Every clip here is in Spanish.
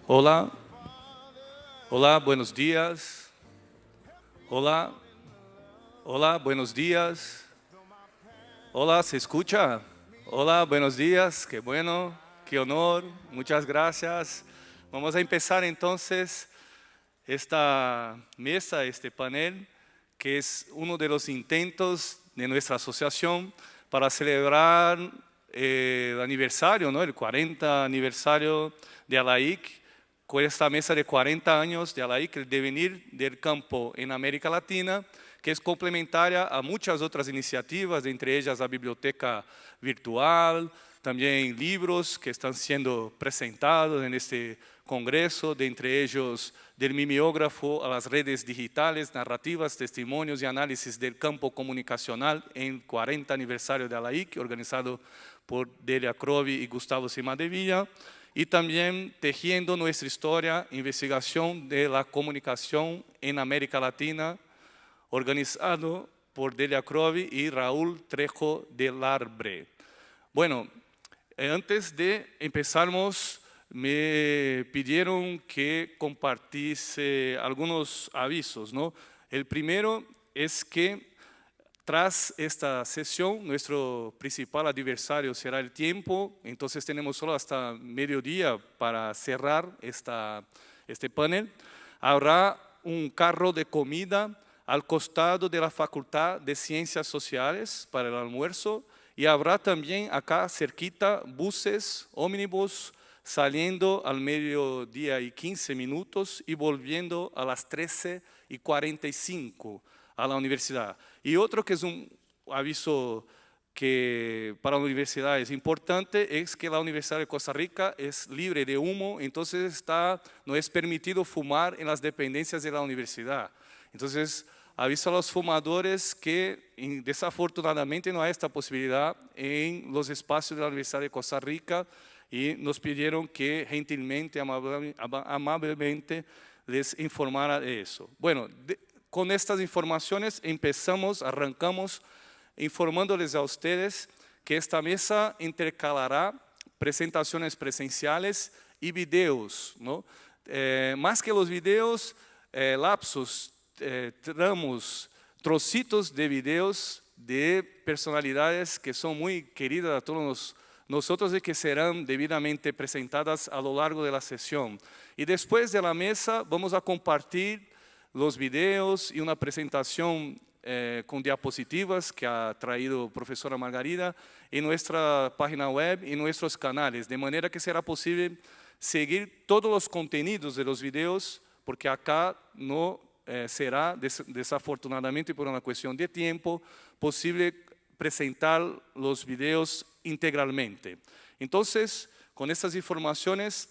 Hola, hola, buenos días. Hola, hola, buenos días. Hola, ¿se escucha? Hola, buenos días, qué bueno, qué honor, muchas gracias. Vamos a empezar entonces esta mesa, este panel, que es uno de los intentos de nuestra asociación para celebrar el aniversario, ¿no? El 40 aniversario de ALAIC, con esta mesa de 40 años de ALAIC, el devenir del campo en América Latina, que es complementaria a muchas otras iniciativas, entre ellas la biblioteca virtual, también libros que están siendo presentados en este congreso, de entre ellos del mimeógrafo a las redes digitales, narrativas, testimonios y análisis del campo comunicacional en 40 aniversario de ALAIC, organizado por Delia Crovi y Gustavo Cimadevilla, y también Tejiendo nuestra historia, investigación de la comunicación en América Latina, organizado por Delia Crovi y Raúl Trejo de Larbre. Bueno, antes de empezarmos, me pidieron que compartiese algunos avisos, ¿no? El primero es que tras esta sesión, nuestro principal adversario será el tiempo, entonces tenemos solo hasta mediodía para cerrar este panel. Habrá un carro de comida al costado de la Facultad de Ciencias Sociales para el almuerzo, y habrá también acá cerquita buses, ómnibus, saliendo al mediodía y 15 minutos y volviendo a las 13:45 a la universidad. Y otro que es un aviso que para la universidad es importante, es que la Universidad de Costa Rica es libre de humo, entonces no es permitido fumar en las dependencias de la universidad. Entonces, aviso a los fumadores que desafortunadamente no hay esta posibilidad en los espacios de la Universidad de Costa Rica, y nos pidieron que gentilmente, amablemente les informara de eso. Bueno, con estas informaciones arrancamos informándoles a ustedes que esta mesa intercalará presentaciones presenciales y videos, ¿no? Más que los videos, lapsos, tramos, trocitos de videos de personalidades que son muy queridas a todos nosotros y que serán debidamente presentadas a lo largo de la sesión. Y después de la mesa vamos a compartir los videos y una presentación con diapositivas que ha traído profesora Margarida en nuestra página web y nuestros canales, de manera que será posible seguir todos los contenidos de los videos, porque acá no será, desafortunadamente por una cuestión de tiempo, posible presentar los videos integralmente. Entonces, con estas informaciones,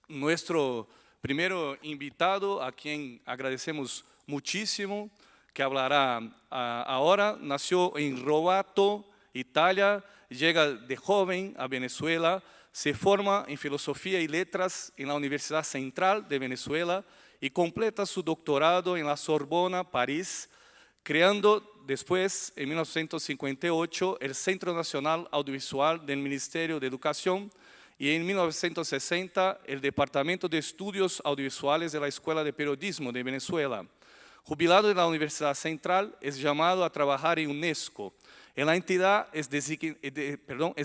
nuestro primero invitado, a quien agradecemos muchísimo, que hablará ahora, nació en Rovato, Italia, llega de joven a Venezuela, se forma en Filosofía y Letras en la Universidad Central de Venezuela y completa su doctorado en la Sorbona, París, creando después, en 1958, el Centro Nacional Audiovisual del Ministerio de Educación, y en 1960 el Departamento de Estudios Audiovisuales de la Escuela de Periodismo de Venezuela. Jubilado de la Universidad Central, es llamado a trabajar en UNESCO. En la entidad es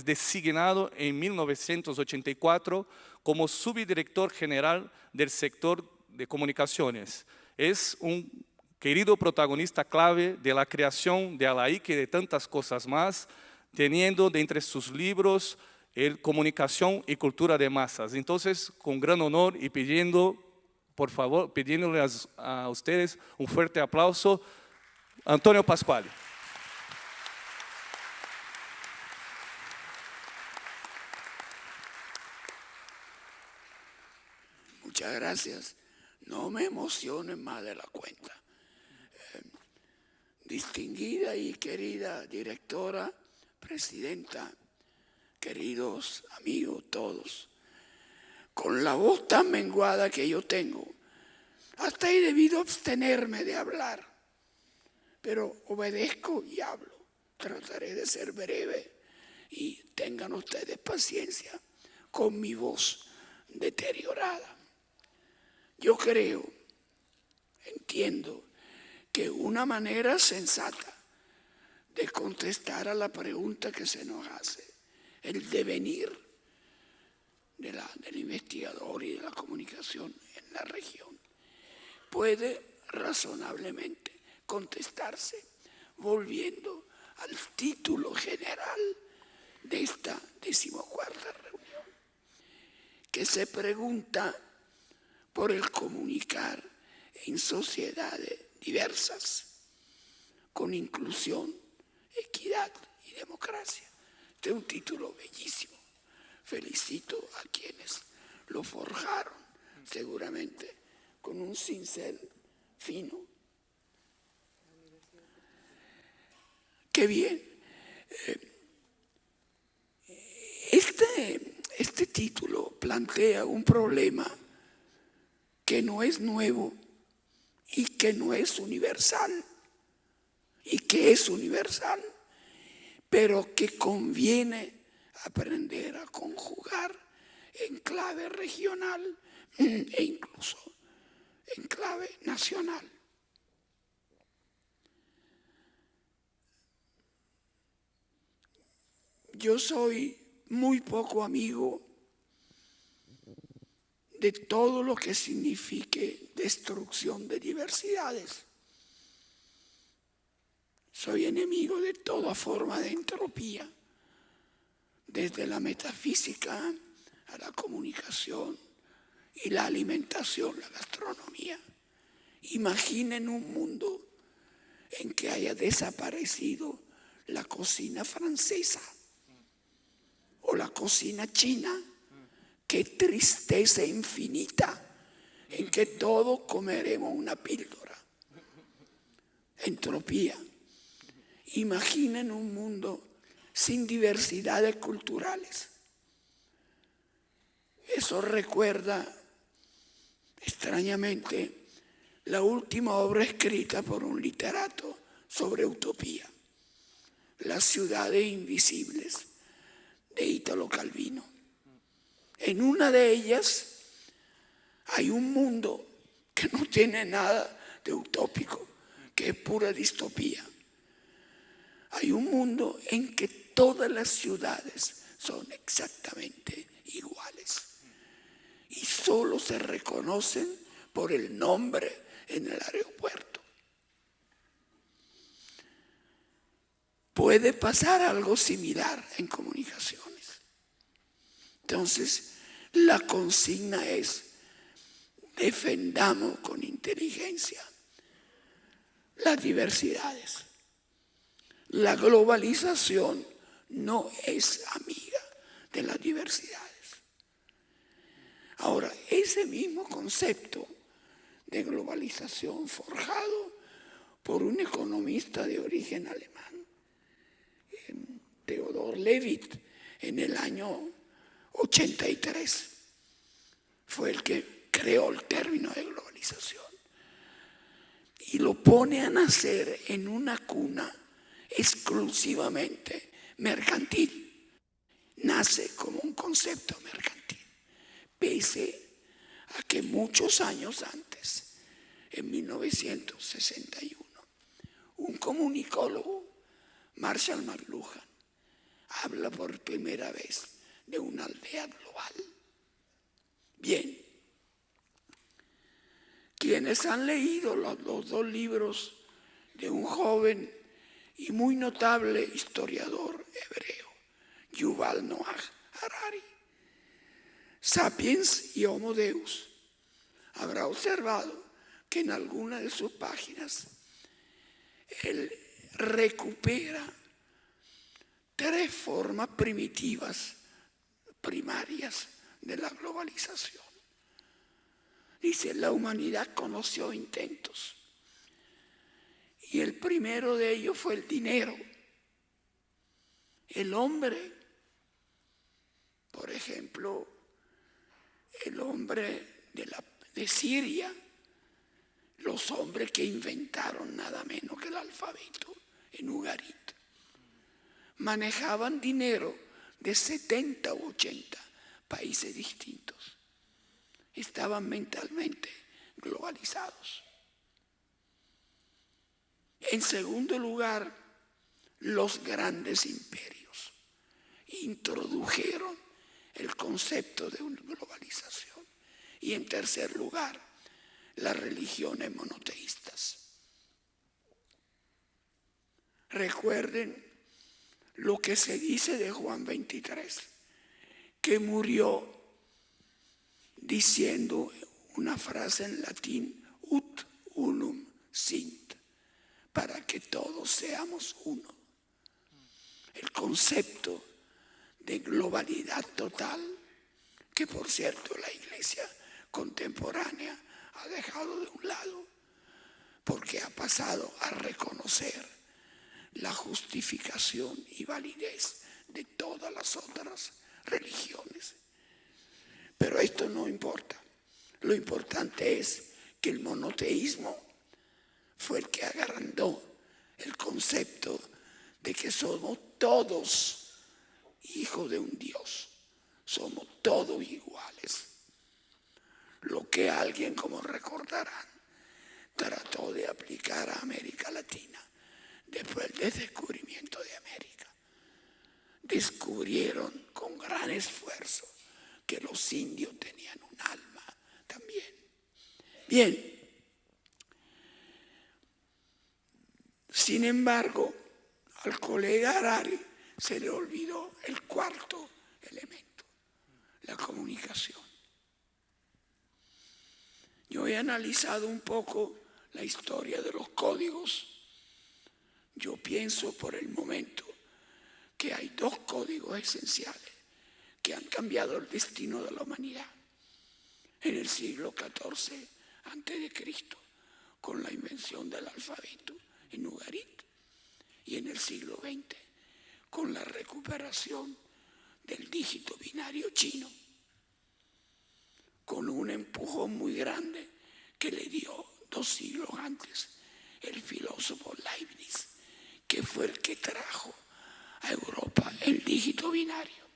designado en 1984 como subdirector general del sector de comunicaciones. Es un querido protagonista clave de la creación de ALAIC y de tantas cosas más, teniendo de entre sus libros el Comunicación y Cultura de Masas. Entonces, con gran honor y pidiendo, por favor, pidiéndoles a ustedes un fuerte aplauso, Antonio Pasquale. Muchas gracias. No me emocionen más de la cuenta. Distinguida y querida directora, presidenta, queridos amigos todos, con la voz tan menguada que yo tengo, hasta he debido abstenerme de hablar, pero obedezco y hablo. Trataré de ser breve y tengan ustedes paciencia con mi voz deteriorada. Yo creo, entiendo, que una manera sensata de contestar a la pregunta que se nos hace, el devenir del investigador y de la comunicación en la región, puede razonablemente contestarse volviendo al título general de esta 14ª reunión, que se pregunta por el comunicar en sociedades diversas, con inclusión, equidad y democracia. Este es un título bellísimo. Felicito a quienes lo forjaron, seguramente con un cincel fino. Qué bien. Este título plantea un problema que no es nuevo y que no es universal, y que es universal, pero que conviene aprender a conjugar en clave regional e incluso en clave nacional. Yo soy muy poco amigo de todo lo que signifique destrucción de diversidades. Soy enemigo de toda forma de entropía, desde la metafísica a la comunicación y la alimentación, la gastronomía. Imaginen un mundo en que haya desaparecido la cocina francesa o la cocina china. Qué tristeza infinita en que todos comeremos una píldora. Entropía. Imaginen un mundo sin diversidades culturales. Eso recuerda extrañamente la última obra escrita por un literato sobre utopía, Las ciudades invisibles, de Italo Calvino. En una de ellas hay un mundo que no tiene nada de utópico, que es pura distopía. Hay un mundo en que todas las ciudades son exactamente iguales y solo se reconocen por el nombre en el aeropuerto. Puede pasar algo similar en comunicaciones. Entonces, la consigna es: defendamos con inteligencia las diversidades. La globalización no es amiga de las diversidades. Ahora, ese mismo concepto de globalización forjado por un economista de origen alemán, Theodor Levitt, en el año 83, fue el que creó el término de globalización y lo pone a nacer en una cuna exclusivamente mercantil. Nace como un concepto mercantil, pese a que muchos años antes, en 1961, un comunicólogo, Marshall McLuhan, habla por primera vez de una aldea global. Bien, quienes han leído los dos libros de un joven y muy notable historiador hebreo, Yuval Noah Harari, Sapiens y Homo Deus, habrá observado que en alguna de sus páginas él recupera 3 formas primitivas, primarias de la globalización. Dice: la humanidad conoció intentos y el primero de ellos fue el dinero. El hombre, por ejemplo, el hombre de Siria, los hombres que inventaron nada menos que el alfabeto en Ugarit, manejaban dinero de 70 u 80 países distintos. Estaban mentalmente globalizados. En segundo lugar, los grandes imperios introdujeron el concepto de una globalización. Y en tercer lugar, las religiones monoteístas. Recuerden lo que se dice de Juan 23, que murió diciendo una frase en latín, ut unum sint, para que todos seamos uno. El concepto de globalidad total, que por cierto la Iglesia contemporánea ha dejado de un lado, porque ha pasado a reconocer la justificación y validez de todas las otras religiones. Pero esto no importa. Lo importante es que el monoteísmo fue el que agrandó el concepto de que somos todos hijos de un Dios. Somos todos iguales. Lo que alguien, como recordarán, trató de aplicar a América Latina después del descubrimiento de América. Descubrieron con gran esfuerzo que los indios tenían un alma también. Bien. Sin embargo, al colega Harari se le olvidó el cuarto elemento, la comunicación. Yo he analizado un poco la historia de los códigos. Yo pienso por el momento que hay dos códigos esenciales que han cambiado el destino de la humanidad. En el siglo XIV a.C., con la invención del alfabeto en Ugarit, y en el siglo XX, con la recuperación del dígito binario chino, con un empujón muy grande que le dio 2 siglos antes el filósofo Leibniz, que fue el que trajo a Europa el dígito binario.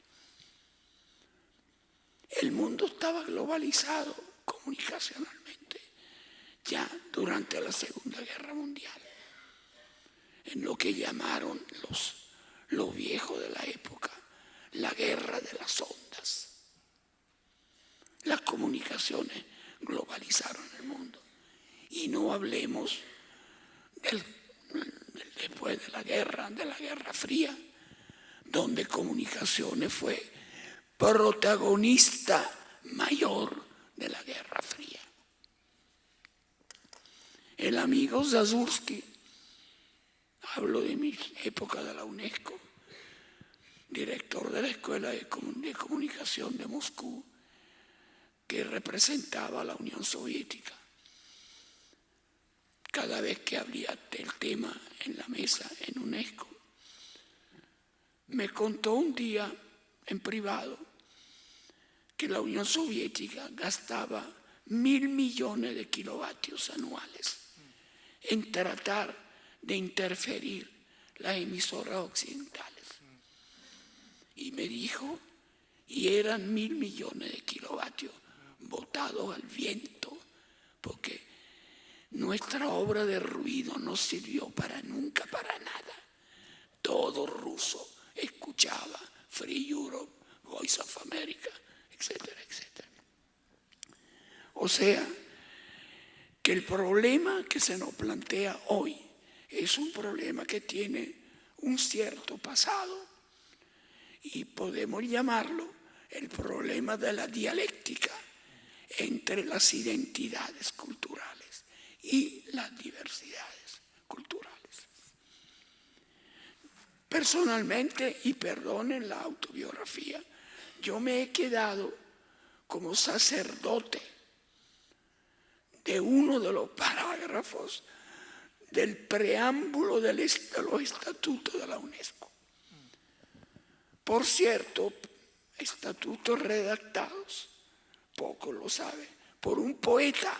El mundo estaba globalizado comunicacionalmente ya durante la Segunda Guerra Mundial, en lo que llamaron los viejos de la época la guerra de las ondas. Las comunicaciones globalizaron el mundo. Y no hablemos después de la Guerra Fría, donde comunicaciones fue protagonista mayor de la Guerra Fría. El amigo Zasursky, hablo de mi época de la UNESCO, director de la Escuela de Comunicación de Moscú, que representaba a la Unión Soviética. Cada vez que abría el tema en la mesa en UNESCO, me contó un día en privado que la Unión Soviética gastaba 1.000 millones de kilovatios anuales en tratar de interferir las emisoras occidentales. Y me dijo, y eran 1.000 millones de kilovatios botados al viento, porque nuestra obra de ruido no sirvió nunca para nada. Todo ruso escuchaba Free Europe, Voice of America, etcétera, etcétera. O sea, que el problema que se nos plantea hoy es un problema que tiene un cierto pasado y podemos llamarlo el problema de la dialéctica entre las identidades culturales y las diversidades culturales. Personalmente, y perdonen la autobiografía, yo me he quedado como sacerdote de uno de los parágrafos del preámbulo de los estatutos de la UNESCO. Por cierto, estatutos redactados, pocos lo saben, por un poeta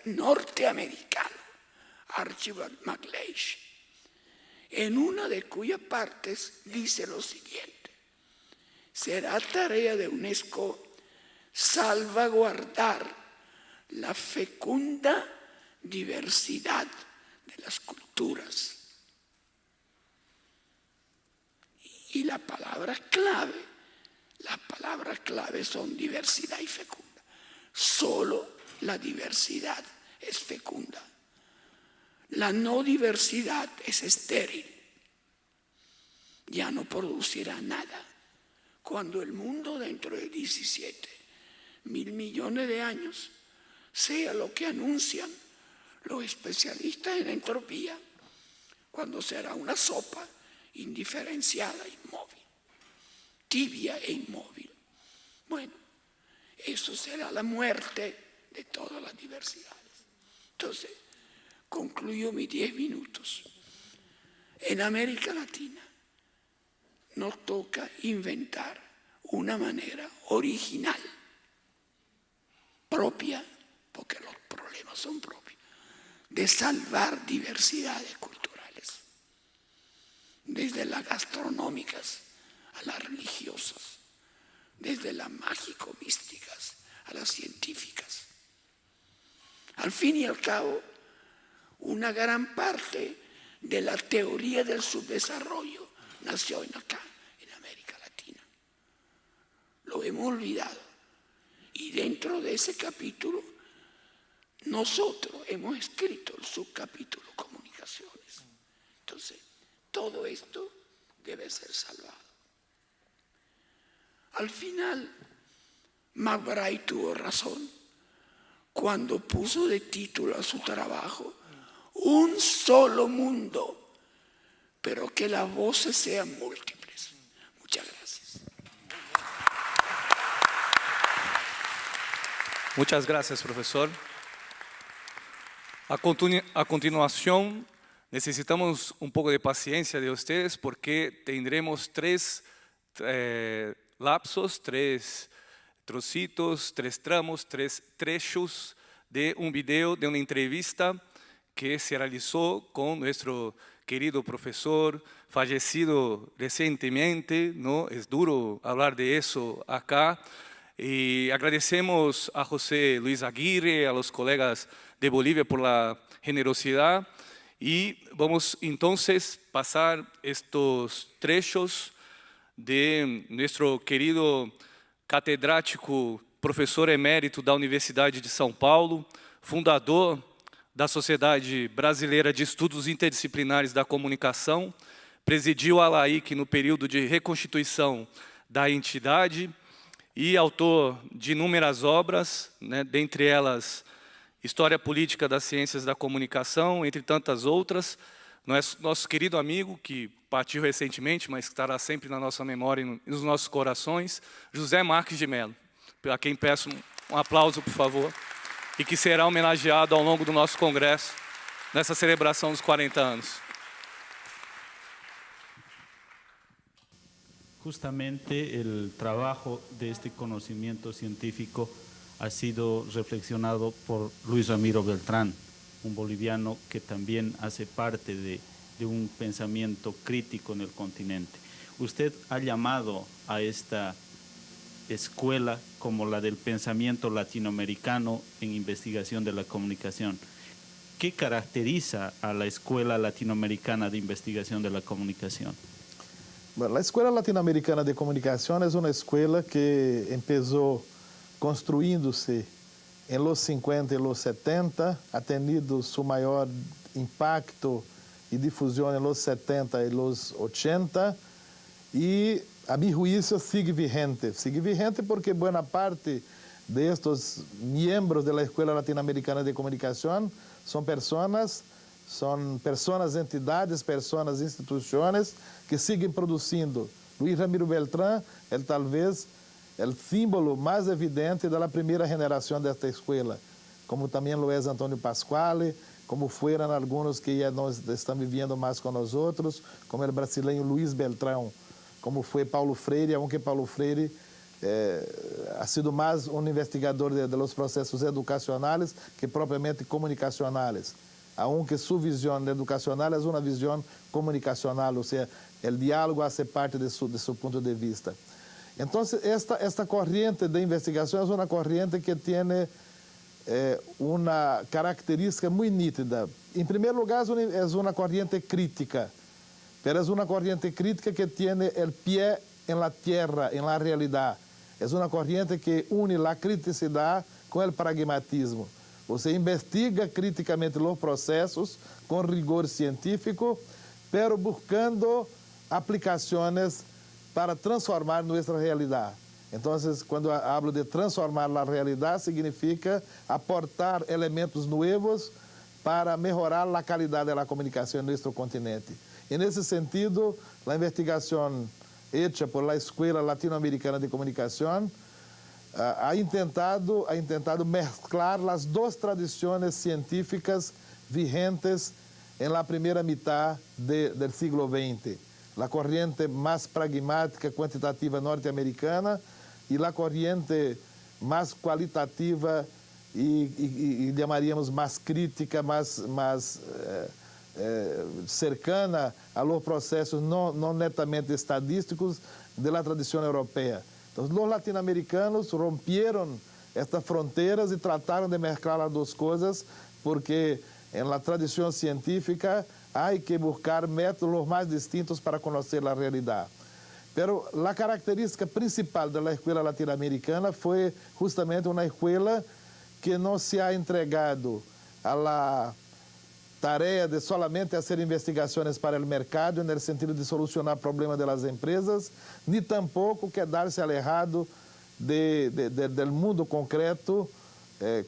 norteamericano, Archibald MacLeish, en una de cuyas partes dice lo siguiente: será tarea de UNESCO salvaguardar la fecunda diversidad de las culturas. Y las palabras clave son diversidad y fecunda. Solo la diversidad es fecunda. La no diversidad es estéril. Ya no producirá nada. Cuando el mundo dentro de 17.000 millones de años sea lo que anuncian los especialistas en entropía, cuando será una sopa indiferenciada, inmóvil, tibia e inmóvil. Bueno, eso será la muerte de todas las diversidades. Entonces, concluyo mis 10 minutos. En América Latina nos toca inventar una manera original, propia, porque los problemas son propios, de salvar diversidades culturales, desde las gastronómicas a las religiosas, desde las mágico-místicas a las científicas. Al fin y al cabo, una gran parte de la teoría del subdesarrollo nació acá, en América Latina. Lo hemos olvidado. Y dentro de ese capítulo, nosotros hemos escrito el subcapítulo comunicaciones. Entonces, todo esto debe ser salvado. Al final, McBride tuvo razón cuando puso de título a su trabajo Un solo mundo, pero que las voces sean múltiples. Muchas gracias. Muchas gracias, profesor. A continuación, necesitamos un poco de paciencia de ustedes porque tendremos 3 lapsos, 3 trocitos, 3 tramos, 3 trechos de un video, de una entrevista que se realizó con nuestro querido profesor, fallecido recientemente, ¿no? Es duro hablar de eso acá. Y agradecemos a José Luis Aguirre, a los colegas de Bolivia por la generosidad. Y vamos entonces a pasar estos trechos de nuestro querido catedrático, professor emérito da Universidade de São Paulo, fundador da Sociedade Brasileira de Estudos Interdisciplinares da Comunicação, presidiu a LAIC no período de reconstituição da entidade e autor de inúmeras obras, né, dentre elas História Política das Ciências da Comunicação, entre tantas outras. Nosso querido amigo, que partiu recentemente, mas estará sempre na nossa memória e nos nossos corações, José Marques de Mello, a quem peço um aplauso, por favor, e que será homenageado ao longo do nosso congresso, nessa celebração dos 40 anos. Justamente el trabajo de este conocimiento científico ha sido reflexionado por Luis Ramiro Beltrán, un boliviano que también hace parte de un pensamiento crítico en el continente. Usted ha llamado a esta escuela como la del pensamiento latinoamericano en investigación de la comunicación. ¿Qué caracteriza a la Escuela Latinoamericana de Investigación de la Comunicación? Bueno, la Escuela Latinoamericana de Comunicación es una escuela que empezó construyéndose en los 50 y los 70, ha tenido su mayor impacto y difusión en los 70 y los 80, y a mi juicio sigue vigente porque buena parte de estos miembros de la Escuela Latinoamericana de Comunicación son personas, entidades, personas, instituciones que siguen produciendo. Luis Ramiro Beltrán es tal vez el símbolo más evidente de la primera generación de esta escuela, como también lo es Antonio Pasquale, como fueron algunos que ya no están viviendo más con nosotros, como el brasileño Luis Beltrán, como fue Paulo Freire, aunque Paulo Freire ha sido más un investigador de los procesos educacionales que propiamente comunicacionales, aunque su visión educacional es una visión comunicacional, o sea, el diálogo hace parte de su punto de vista. Entonces, esta corriente de investigación es una corriente que tiene una característica muy nítida. En primer lugar, es una corriente crítica, pero es una corriente crítica que tiene el pie en la tierra, en la realidad. Es una corriente que une la criticidad con el pragmatismo. Você investiga criticamente los procesos con rigor científico, pero buscando aplicaciones para transformar nuestra realidad. Entonces, cuando hablo de transformar la realidad, significa aportar elementos nuevos para mejorar la calidad de la comunicación en nuestro continente. En ese sentido, la investigación hecha por la Escuela Latinoamericana de Comunicación ha intentado mezclar las dos tradiciones científicas vigentes en la primera mitad del siglo XX. La corriente más pragmática, cuantitativa norteamericana y la corriente más cualitativa y llamaríamos más crítica, más cercana a los procesos no netamente estadísticos de la tradición europea. Entonces, los latinoamericanos rompieron estas fronteras y trataron de mezclar las dos cosas porque en la tradición científica hay que buscar métodos más distintos para conocer la realidad. Pero la característica principal de la escuela latinoamericana fue justamente una escuela que no se ha entregado a la tarea de solamente hacer investigaciones para el mercado en el sentido de solucionar problemas de las empresas, ni tampoco quedarse alejado del mundo concreto,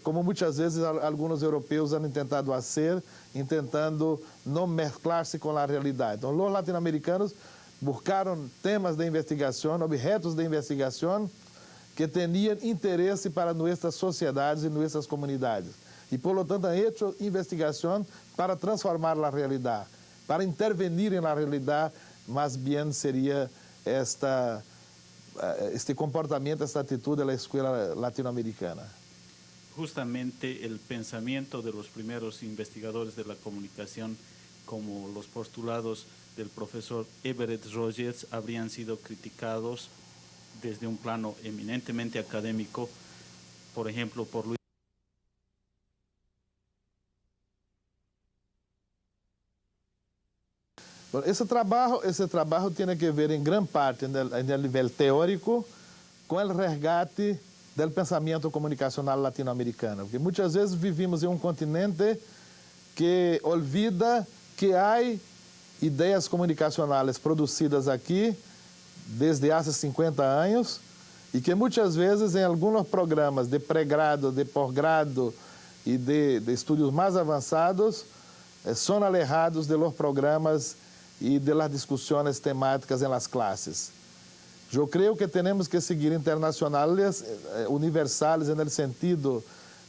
como muchas veces algunos europeos han intentado hacer, intentando no mezclarse con la realidad. Entonces, los latinoamericanos buscaron temas de investigación, objetos de investigación que tenían interés para nuestras sociedades y nuestras comunidades. Y por lo tanto han hecho investigación para transformar la realidad, para intervenir en la realidad, más bien sería este comportamiento, esta actitud de la escuela latinoamericana. Justamente el pensamiento de los primeros investigadores de la comunicación, como los postulados del profesor Everett Rogers, habrían sido criticados desde un plano eminentemente académico, por ejemplo, por Luis. Esse trabalho tem que ver em grande parte, no nível teórico, com o resgate do pensamento comunicacional latino-americano. Porque muitas vezes vivimos em um continente que olvida que há ideias comunicacionais produzidas aqui desde há 50 anos e que muitas vezes em alguns programas de pré-grado, de pós-grado e de estudos mais avançados são alejados de los programas e de las discussões temáticas em las classes. Eu creio que temos que seguir internacionais, universais, no sentido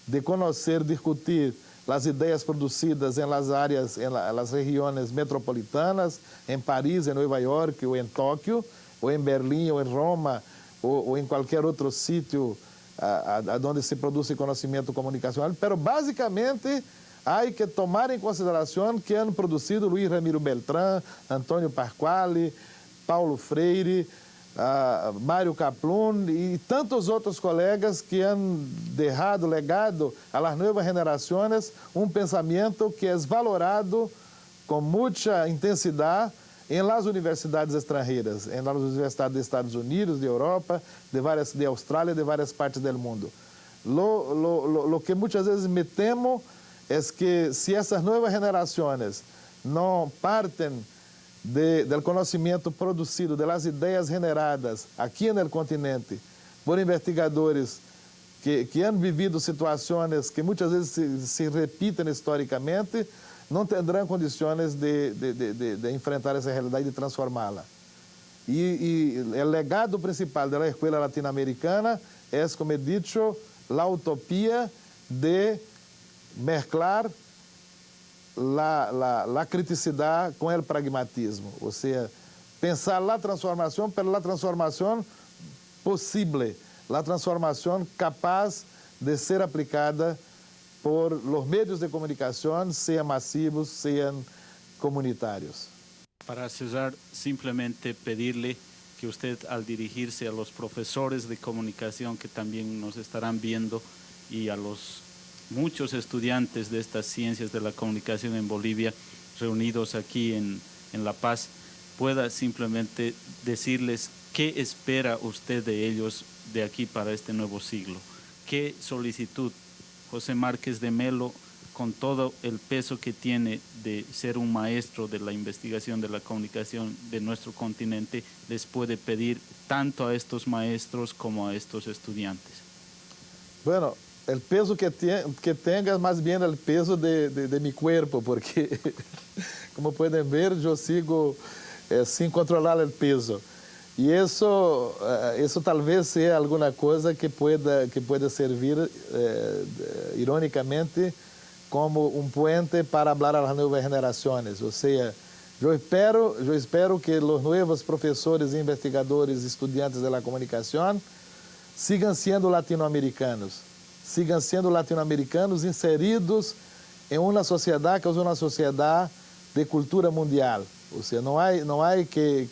de conhecer, discutir as ideias produzidas em las áreas, em las regiões metropolitanas, em Paris, em Nova York, ou em Tóquio, ou em Berlim, ou em Roma, ou em qualquer outro sítio onde se produz conhecimento comunicacional. Mas, basicamente, há que tomar em consideração que han produzido Luiz Ramiro Beltrán, Antônio Pasquale, Paulo Freire, Mário Kaplun e tantos outros colegas que han deixado legado a las novas gerações pensamento que é valorado com muita intensidade em las universidades estrangeiras, em las universidades dos Estados Unidos, de Europa, de Austrália, de várias partes do mundo. Lo que muitas vezes me temo é que se essas novas gerações não partem del conhecimento produzido, das ideias generadas aqui no continente por investigadores que han vivido situações que muitas vezes se repitem historicamente, não terão condições de enfrentar essa realidade e de transformá-la. E o legado principal da escola latino-americana é, como he dicho, a utopia de mezclar la criticidad con el pragmatismo, o sea, pensar la transformación, pero la transformación posible, la transformación capaz de ser aplicada por los medios de comunicación, sean masivos, sean comunitarios. Para cerrar, simplemente pedirle que usted, al dirigirse a los profesores de comunicación que también nos estarán viendo y a los muchos estudiantes de estas ciencias de la comunicación en Bolivia reunidos aquí en La Paz, pueda simplemente decirles qué espera usted de ellos de aquí para este nuevo siglo. ¿Qué solicitud José Márquez de Melo, con todo el peso que tiene de ser un maestro de la investigación de la comunicación de nuestro continente, les puede pedir tanto a estos maestros como a estos estudiantes? Bueno, el peso que tenga es más bien el peso de mi cuerpo, porque como pueden ver, yo sigo sin controlar el peso. Y eso tal vez sea alguna cosa que pueda servir irónicamente como un puente para hablar a las nuevas generaciones. O sea, yo espero que los nuevos profesores, investigadores, estudiantes de la comunicación sigan siendo latinoamericanos inseridos en una sociedad que es una sociedad de cultura mundial. O sea, no hay que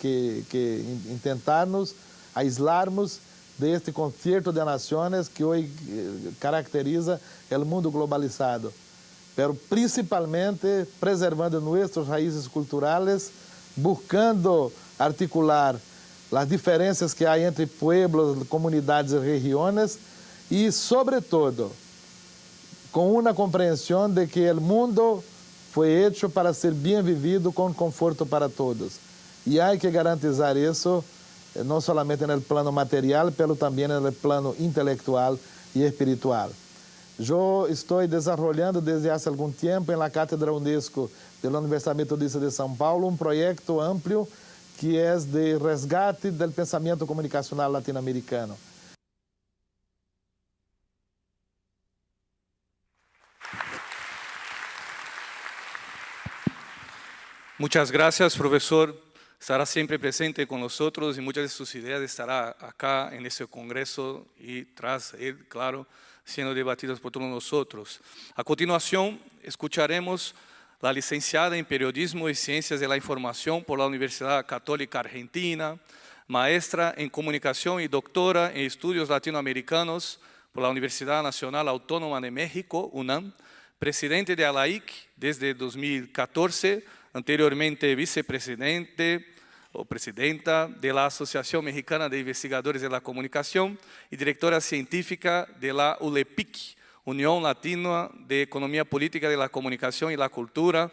intentarnos aislarnos de este concierto de naciones que hoy caracteriza el mundo globalizado, pero principalmente preservando nuestras raíces culturales, buscando articular las diferencias que hay entre pueblos, comunidades y regiones, y sobre todo con una comprensión de que el mundo fue hecho para ser bien vivido con conforto para todos. Y hay que garantizar eso no solamente en el plano material, pero también en el plano intelectual y espiritual. Yo estoy desarrollando desde hace algún tiempo en la Cátedra UNESCO de la Universidad Metodista de São Paulo un proyecto amplio que es de resgate del pensamiento comunicacional latinoamericano. Muchas gracias, profesor. Estará siempre presente con nosotros y muchas de sus ideas estará acá en este congreso y tras él, claro, siendo debatidas por todos nosotros. A continuación, escucharemos la licenciada en Periodismo y Ciencias de la Información por la Universidad Católica Argentina, maestra en Comunicación y doctora en Estudios Latinoamericanos por la Universidad Nacional Autónoma de México, UNAM, presidente de ALAIC desde 2014, anteriormente vicepresidente o presidenta de la Asociación Mexicana de Investigadores de la Comunicación y directora científica de la ULEPIC, Unión Latina de Economía Política de la Comunicación y la Cultura,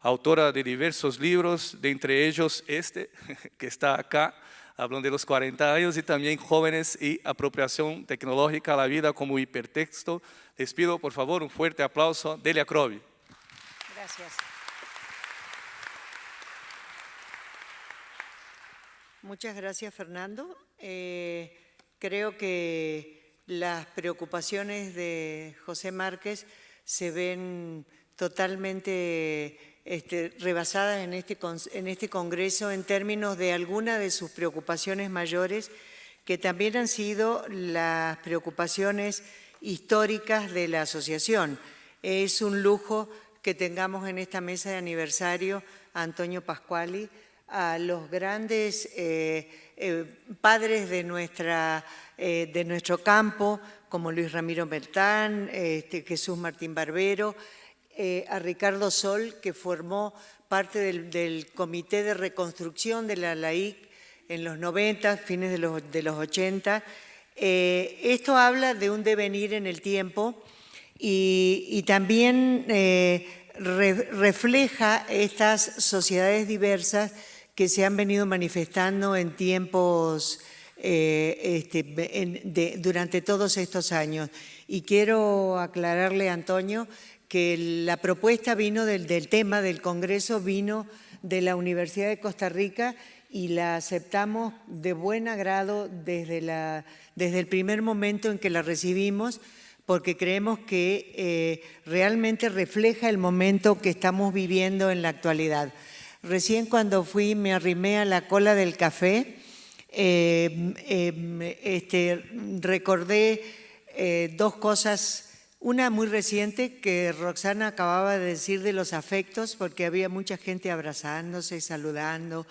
autora de diversos libros, de entre ellos este, que está acá, hablando de los 40 años, y también Jóvenes y Apropiación Tecnológica a la Vida como Hipertexto. Les pido, por favor, un fuerte aplauso. Delia Crovi. Gracias. Muchas gracias, Fernando. Creo que las preocupaciones de José Márquez se ven totalmente rebasadas en este congreso en términos de algunas de sus preocupaciones mayores, que también han sido las preocupaciones históricas de la asociación. Es un lujo que tengamos en esta mesa de aniversario a Antonio Pasquali, a los grandes padres de nuestro campo, como Luis Ramiro Beltrán, Jesús Martín Barbero, a Ricardo Sol, que formó parte del Comité de Reconstrucción de la LAIC en los 90, fines de los 80. Esto habla de un devenir en el tiempo y también refleja estas sociedades diversas que se han venido manifestando en tiempos durante todos estos años. Y quiero aclararle a Antonio que la propuesta vino del tema del Congreso, vino de la Universidad de Costa Rica y la aceptamos de buen agrado desde el primer momento en que la recibimos, porque creemos que realmente refleja el momento que estamos viviendo en la actualidad. Recién cuando fui me arrimé a la cola del café, recordé dos cosas, una muy reciente que Roxana acababa de decir de los afectos, porque había mucha gente abrazándose, saludando,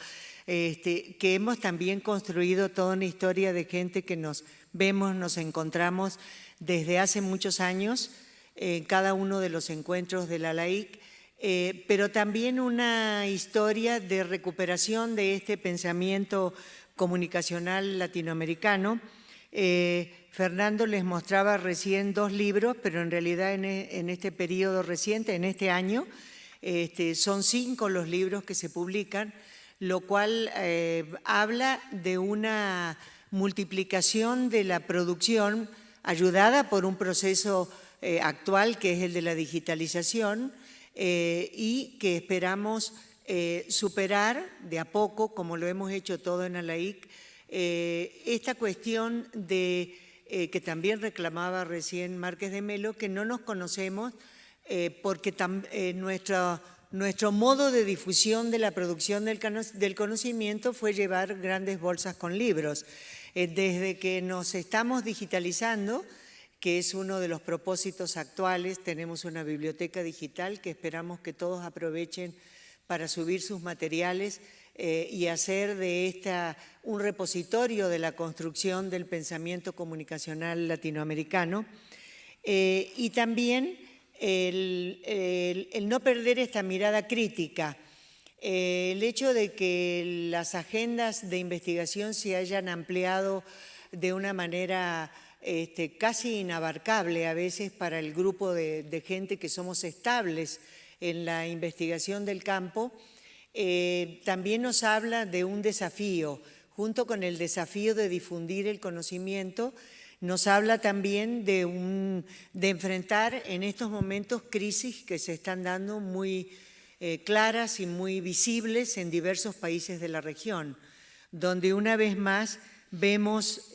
que hemos también construido toda una historia de gente que nos vemos, nos encontramos desde hace muchos años en cada uno de los encuentros de la LAIC, pero también una historia de recuperación de este pensamiento comunicacional latinoamericano. Fernando les mostraba recién 2 libros, pero en realidad en este periodo reciente, en este año, son 5 los libros que se publican, lo cual habla de una multiplicación de la producción ayudada por un proceso actual que es el de la digitalización y que esperamos superar de a poco, como lo hemos hecho todo en la LAIC, esta cuestión de que también reclamaba recién Márquez de Melo, que no nos conocemos porque nuestro modo de difusión de la producción del conocimiento fue llevar grandes bolsas con libros. Desde que nos estamos digitalizando, que es uno de los propósitos actuales, tenemos una biblioteca digital que esperamos que todos aprovechen para subir sus materiales y hacer de esta un repositorio de la construcción del pensamiento comunicacional latinoamericano. Y también el no perder esta mirada crítica. El hecho de que las agendas de investigación se hayan ampliado de una manera casi inabarcable a veces para el grupo de gente que somos estables en la investigación del campo, también nos habla de un desafío, junto con el desafío de difundir el conocimiento, nos habla también de enfrentar en estos momentos crisis que se están dando muy claras y muy visibles en diversos países de la región, donde una vez más vemos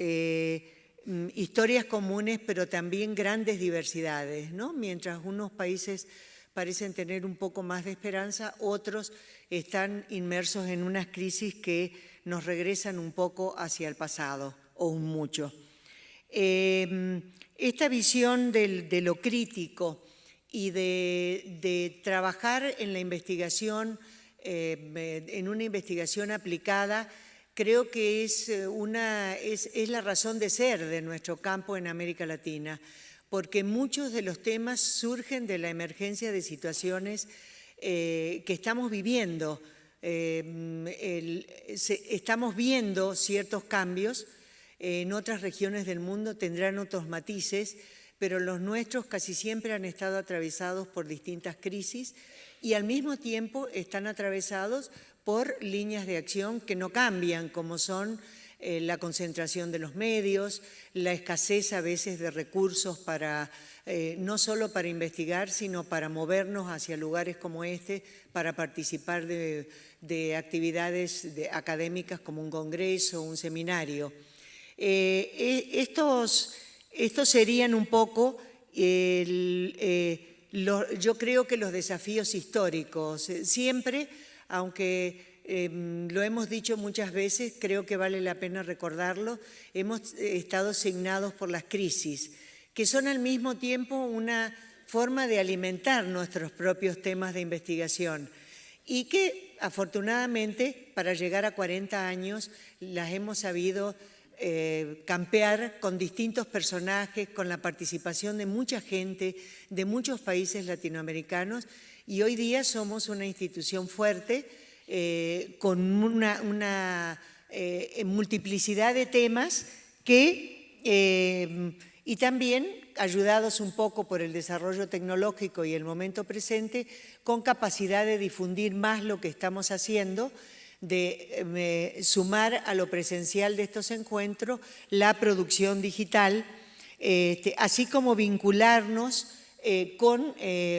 historias comunes, pero también grandes diversidades, ¿no? Mientras unos países parecen tener un poco más de esperanza, otros están inmersos en unas crisis que nos regresan un poco hacia el pasado, o un mucho. Esta visión de lo crítico y de trabajar en la investigación, en una investigación aplicada, creo que es la razón de ser de nuestro campo en América Latina, porque muchos de los temas surgen de la emergencia de situaciones que estamos viviendo. Estamos viendo ciertos cambios, en otras regiones del mundo tendrán otros matices, pero los nuestros casi siempre han estado atravesados por distintas crisis y al mismo tiempo están atravesados por líneas de acción que no cambian, como son la concentración de los medios, la escasez a veces de recursos para, no solo para investigar, sino para movernos hacia lugares como este, para participar de actividades académicas como un congreso, un seminario. Estos serían un poco, yo creo que los desafíos históricos. Siempre, aunque lo hemos dicho muchas veces, creo que vale la pena recordarlo, hemos estado signados por las crisis, que son al mismo tiempo una forma de alimentar nuestros propios temas de investigación y que afortunadamente para llegar a 40 años las hemos sabido campear con distintos personajes, con la participación de mucha gente de muchos países latinoamericanos y hoy día somos una institución fuerte con una multiplicidad de temas que, y también ayudados un poco por el desarrollo tecnológico y el momento presente, con capacidad de difundir más lo que estamos haciendo, de sumar a lo presencial de estos encuentros la producción digital, así como vincularnos con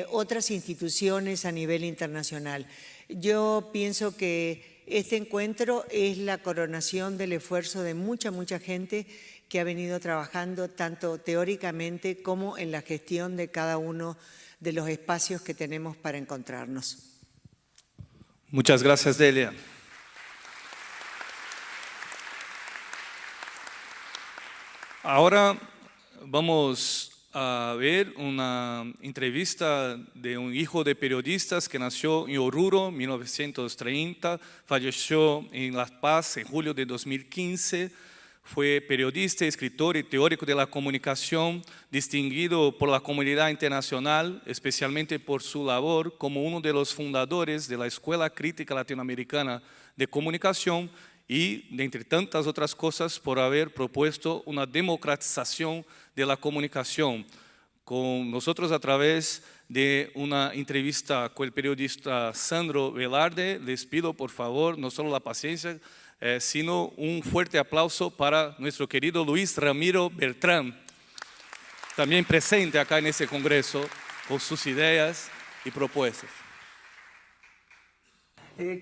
otras instituciones a nivel internacional. Yo pienso que este encuentro es la coronación del esfuerzo de mucha gente que ha venido trabajando tanto teóricamente como en la gestión de cada uno de los espacios que tenemos para encontrarnos. Muchas gracias, Delia. Ahora vamos a ver una entrevista de un hijo de periodistas que nació en Oruro en 1930, falleció en La Paz en julio de 2015. Fue periodista, escritor y teórico de la comunicación, distinguido por la comunidad internacional, especialmente por su labor como uno de los fundadores de la Escuela Crítica Latinoamericana de Comunicación y, de entre tantas otras cosas, por haber propuesto una democratización de la comunicación. Con nosotros a través de una entrevista con el periodista Sandro Velarde, les pido por favor no solo la paciencia, sino un fuerte aplauso para nuestro querido Luis Ramiro Beltrán, también presente acá en este congreso con sus ideas y propuestas.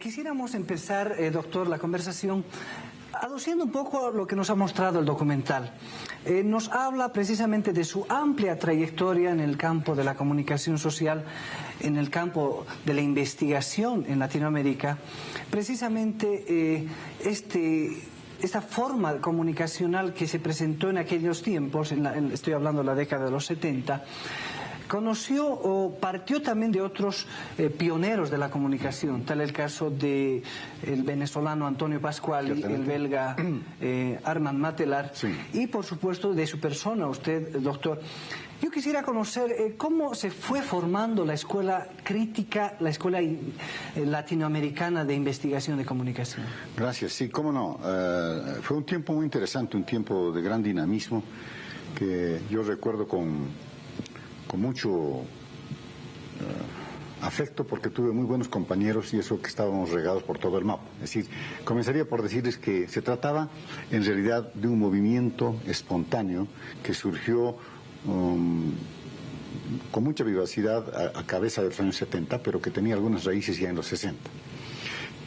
Quisiéramos empezar, doctor, la conversación aduciendo un poco lo que nos ha mostrado el documental. Nos habla precisamente de su amplia trayectoria en el campo de la comunicación social, en el campo de la investigación en Latinoamérica. Precisamente esta forma comunicacional que se presentó en aquellos tiempos, estoy hablando de la década de los 70, conoció o partió también de otros pioneros de la comunicación, tal el caso del venezolano Antonio Pasquali, el belga Armand Matelar, sí, y por supuesto de su persona, usted, doctor. Yo quisiera conocer cómo se fue formando la escuela crítica, la escuela latinoamericana de investigación de comunicación. Gracias, sí, cómo no. Fue un tiempo muy interesante, un tiempo de gran dinamismo que yo recuerdo con mucho afecto, porque tuve muy buenos compañeros y eso que estábamos regados por todo el mapa. Es decir, comenzaría por decirles que se trataba en realidad de un movimiento espontáneo que surgió con mucha vivacidad a cabeza de los años 70, pero que tenía algunas raíces ya en los 60.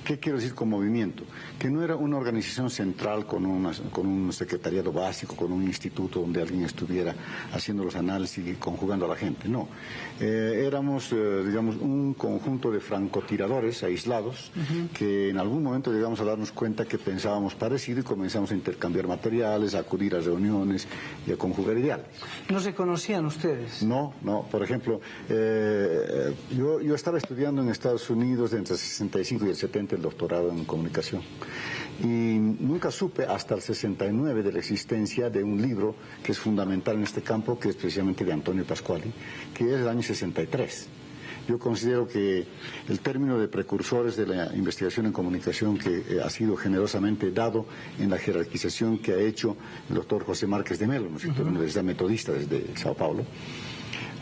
¿Qué quiero decir con movimiento? Que no era una organización central con un secretariado básico, con un instituto donde alguien estuviera haciendo los análisis y conjugando a la gente. No. Éramos, digamos, un conjunto de francotiradores aislados que en algún momento llegamos a darnos cuenta que pensábamos parecido y comenzamos a intercambiar materiales, a acudir a reuniones y a conjugar ideales. ¿No se conocían ustedes? No, no. Por ejemplo, yo estaba estudiando en Estados Unidos entre el 65 y el 70 el doctorado en comunicación. Y nunca supe hasta el 69 de la existencia de un libro que es fundamental en este campo, que es precisamente de Antonio Pasquali, que es del año 63. Yo considero que el término de precursores de la investigación en comunicación que ha sido generosamente dado en la jerarquización que ha hecho el doctor José Márquez de Melo, una universidad metodista desde Sao Paulo,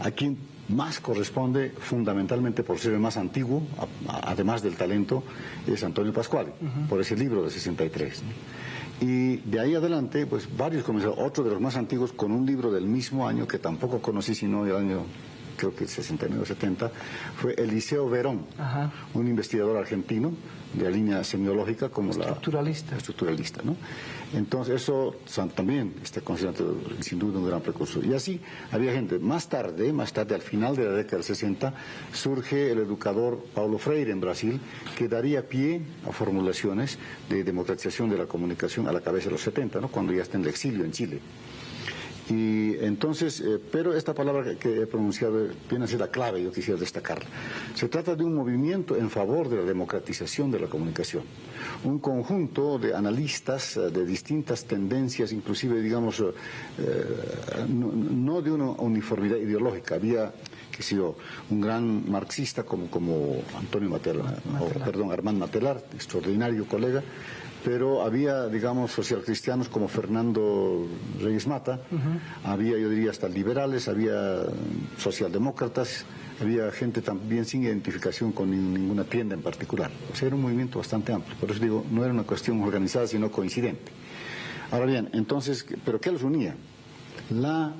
a quien más corresponde, fundamentalmente por ser el más antiguo, además del talento, es Antonio Pasquali, por ese libro de 63. Y de ahí adelante, pues varios comenzaron, otro de los más antiguos con un libro del mismo año, que tampoco conocí sino del año, creo que 69 o 70, fue Eliseo Verón, un investigador argentino de la línea semiológica como estructuralista, ¿no? Entonces eso también está considerado sin duda un gran precursor. Y así había gente. Más tarde, al final de la década del 60, surge el educador Paulo Freire en Brasil, que daría pie a formulaciones de democratización de la comunicación a la cabeza de los 70, ¿no? Cuando ya está en el exilio en Chile. Y entonces, pero esta palabra que he pronunciado viene a ser la clave, yo quisiera destacarla. Se trata de un movimiento en favor de la democratización de la comunicación. Un conjunto de analistas de distintas tendencias, inclusive, digamos, no de una uniformidad ideológica. Había, qué sé yo, un gran marxista como Armand Matelar, extraordinario colega, pero había, digamos, socialcristianos como Fernando Reyes Mata, había, yo diría, hasta liberales, había socialdemócratas, había gente también sin identificación con ninguna tienda en particular. O sea, era un movimiento bastante amplio. Por eso digo, no era una cuestión organizada, sino coincidente. Ahora bien, entonces, ¿pero qué los unía? La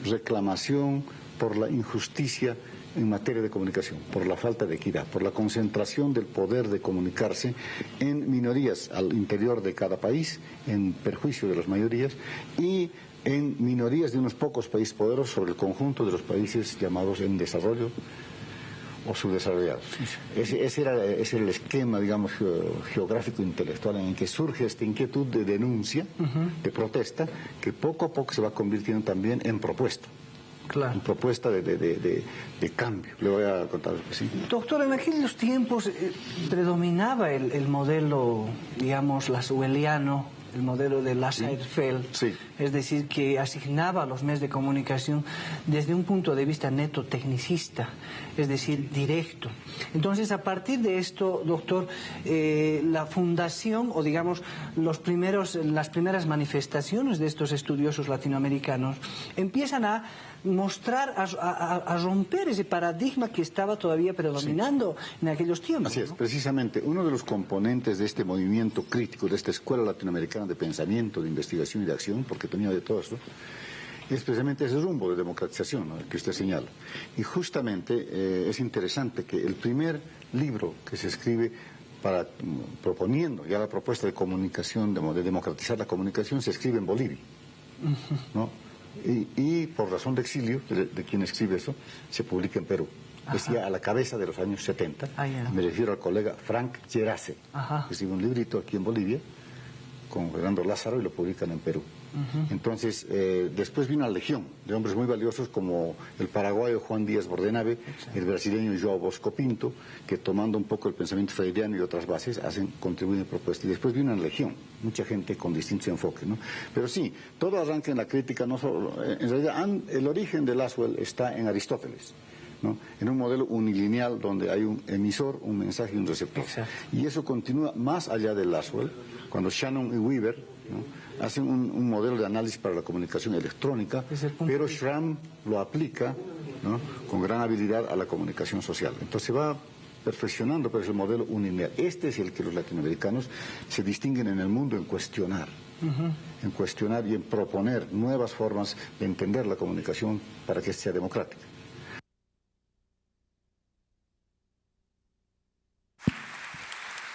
reclamación por la injusticia en materia de comunicación, por la falta de equidad, por la concentración del poder de comunicarse en minorías al interior de cada país, en perjuicio de las mayorías, y en minorías de unos pocos países poderosos sobre el conjunto de los países llamados en desarrollo o subdesarrollados. Ese era el esquema, digamos, geográfico intelectual en el que surge esta inquietud de denuncia, de protesta, que poco a poco se va convirtiendo también en propuesta. Claro. en propuesta de cambio. Le voy a contar lo que sí. Doctor, en aquellos tiempos predominaba el modelo, digamos, laswelliano, el modelo de Lazarsfeld, Sí. es decir, que asignaba a los medios de comunicación desde un punto de vista neto tecnicista, es decir, directo. Entonces, a partir de esto, doctor, la fundación, o digamos, las primeras manifestaciones de estos estudiosos latinoamericanos empiezan a mostrar, a romper ese paradigma que estaba todavía predominando en aquellos tiempos. Así es, ¿no? precisamente uno de los componentes de este movimiento crítico, de esta escuela latinoamericana de pensamiento, de investigación y de acción, porque tenía de todo esto, es precisamente ese rumbo de democratización, ¿no?, que usted señala. Y justamente es interesante que el primer libro que se escribe proponiendo ya la propuesta de comunicación, de democratizar la comunicación, se escribe en Bolivia, ¿no? Y por razón de exilio, de quien escribe eso, se publica en Perú. Decía a la cabeza de los años 70, me refiero al colega Frank Gerace, que escribe un librito aquí en Bolivia, con Fernando Lázaro, y lo publican en Perú. Entonces, después vino la legión de hombres muy valiosos como el paraguayo Juan Díaz Bordenave, el brasileño João Bosco Pinto, que tomando un poco el pensamiento freiriano y otras bases, contribuyen a propuestas. Y después vino la legión, mucha gente con distintos enfoques, ¿no? Pero sí, todo arranca en la crítica, no solo, en realidad el origen de Lasswell está en Aristóteles, ¿no?, en un modelo unilineal donde hay un emisor, un mensaje y un receptor. Exacto. Y eso continúa más allá de Lasswell, cuando Shannon y Weaver, ¿no?, hacen un modelo de análisis para la comunicación electrónica, pero Schramm lo aplica, ¿no?, con gran habilidad a la comunicación social. Entonces va perfeccionando, pero es el modelo unilineal. Este es el que los latinoamericanos se distinguen en el mundo en cuestionar. En cuestionar y en proponer nuevas formas de entender la comunicación para que sea democrática.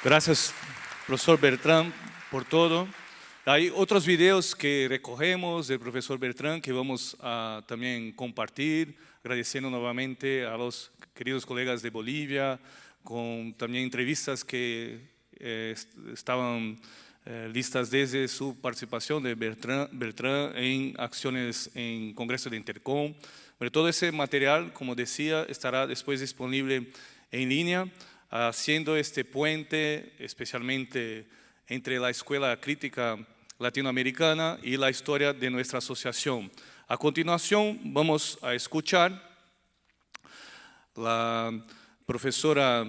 Gracias, profesor Beltrán, por todo. Hay otros videos que recogemos del profesor Beltrán que vamos a también compartir, agradeciendo nuevamente a los queridos colegas de Bolivia, con también entrevistas que estaban listas desde su participación de Beltrán en acciones en Congreso de Intercom. Pero todo ese material, como decía, estará después disponible en línea, haciendo este puente especialmente entre la Escuela Crítica Latinoamericana y la historia de nuestra asociación. A continuación vamos a escuchar la professora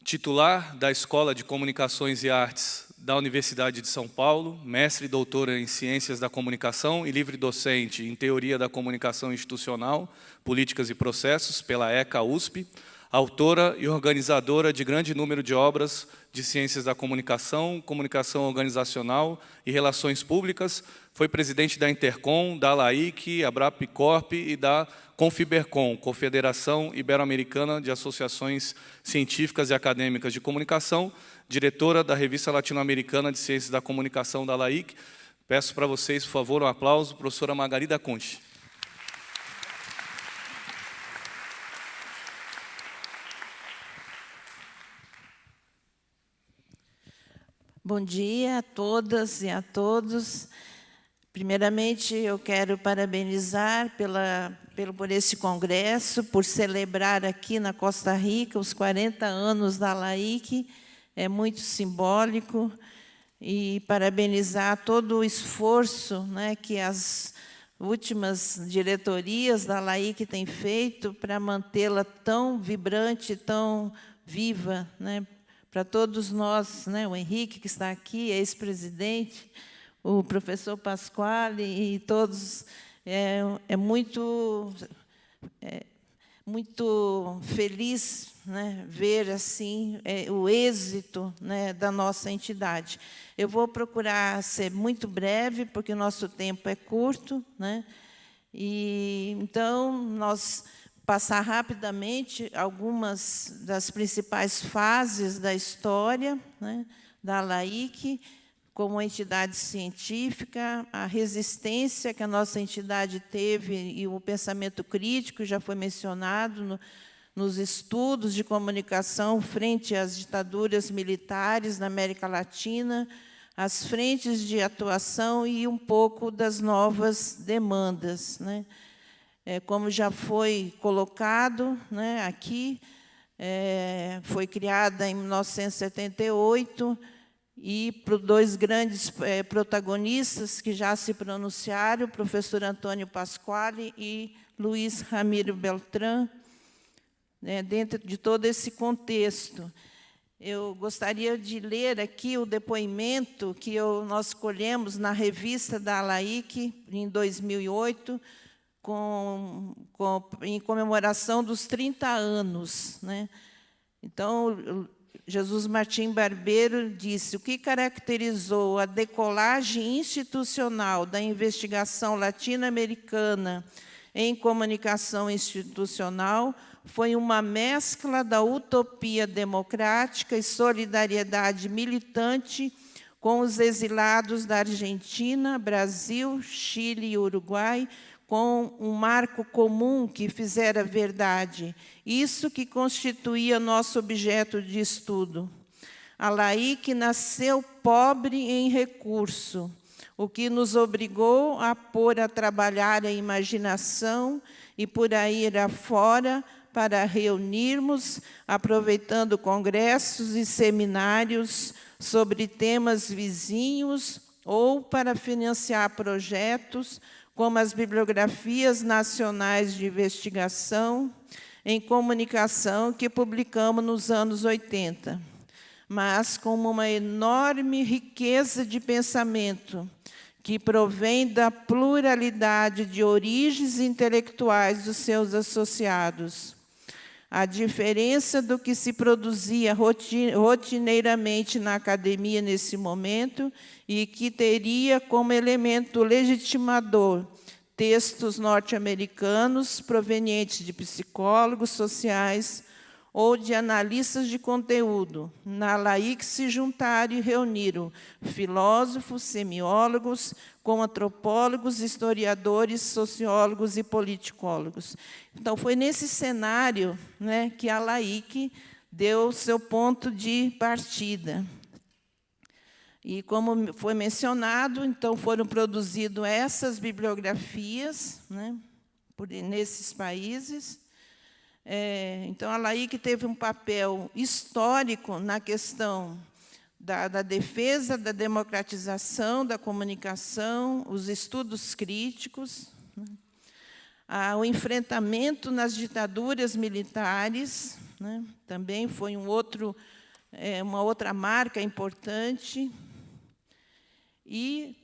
titular da Escola de Comunicações e Artes da Universidade de São Paulo, mestre e doutora em Ciências da Comunicação e livre docente em Teoria da Comunicação Institucional, Políticas e Processos pela ECA-USP, autora e organizadora de grande número de obras de Ciências da Comunicação, Comunicação Organizacional e Relações Públicas, foi presidente da Intercom, da LAIC, Abrapicorp e da Confibercom, Confederação Ibero-Americana de Associações Científicas e Acadêmicas de Comunicação, diretora da Revista Latino-Americana de Ciências da Comunicação da LAIC. Peço para vocês, por favor, um aplauso, professora Margarida Conche. Bom dia a todas e a todos. Primeiramente, eu quero parabenizar por esse congresso, por celebrar aqui na Costa Rica os 40 anos da LAIC, é muito simbólico, e parabenizar todo o esforço, né, que as últimas diretorias da LAIC têm feito para mantê-la tão vibrante, tão viva, né, para todos nós, né, o Henrique, que está aqui, ex-presidente, o professor Pasquale e todos, muito feliz, né, ver assim o êxito, né, da nossa entidade. Eu vou procurar ser muito breve, porque o nosso tempo é curto, né, e então nós passar rapidamente algumas das principais fases da história, né, da LAIC, como entidade científica, a resistência que a nossa entidade teve e o pensamento crítico já foi mencionado nos estudos de comunicação frente às ditaduras militares na América Latina, as frentes de atuação e um pouco das novas demandas, né? Como já foi colocado, né, aqui, foi criada em 1978, e por dois grandes protagonistas que já se pronunciaram, o professor Antônio Pasquale e Luiz Ramiro Beltrán, né, dentro de todo esse contexto. Eu gostaria de ler aqui o depoimento que nós colhemos na revista da ALAIC, em 2008, em comemoração dos 30 anos. Né? Então, Jesus Martim Barbeiro disse: o que caracterizou a decolagem institucional da investigação latino-americana em comunicação institucional foi uma mescla da utopia democrática e solidariedade militante com os exilados da Argentina, Brasil, Chile e Uruguai, com um marco comum que fizera verdade. Isso que constituía nosso objeto de estudo. A ALAIC nasceu pobre em recurso, o que nos obrigou a pôr a trabalhar a imaginação e por aí ir afora para reunirmos, aproveitando congressos e seminários sobre temas vizinhos ou para financiar projetos como as bibliografias nacionais de investigação em comunicação que publicamos nos anos 80, mas com uma enorme riqueza de pensamento que provém da pluralidade de origens intelectuais dos seus associados. A diferença do que se produzia rotineiramente na academia nesse momento e que teria como elemento legitimador textos norte-americanos provenientes de psicólogos sociais ou de analistas de conteúdo. Na ALAIC se juntaram e reuniram filósofos, semiólogos, com antropólogos, historiadores, sociólogos e politicólogos. Então, foi nesse cenário, né, que a ALAIC deu seu ponto de partida. E, como foi mencionado, então foram produzidas essas bibliografias, né, nesses países. Então, a ALAIC teve um papel histórico na questão da defesa, da democratização, da comunicação, os estudos críticos, né, o enfrentamento nas ditaduras militares, né, também foi uma outra marca importante. E,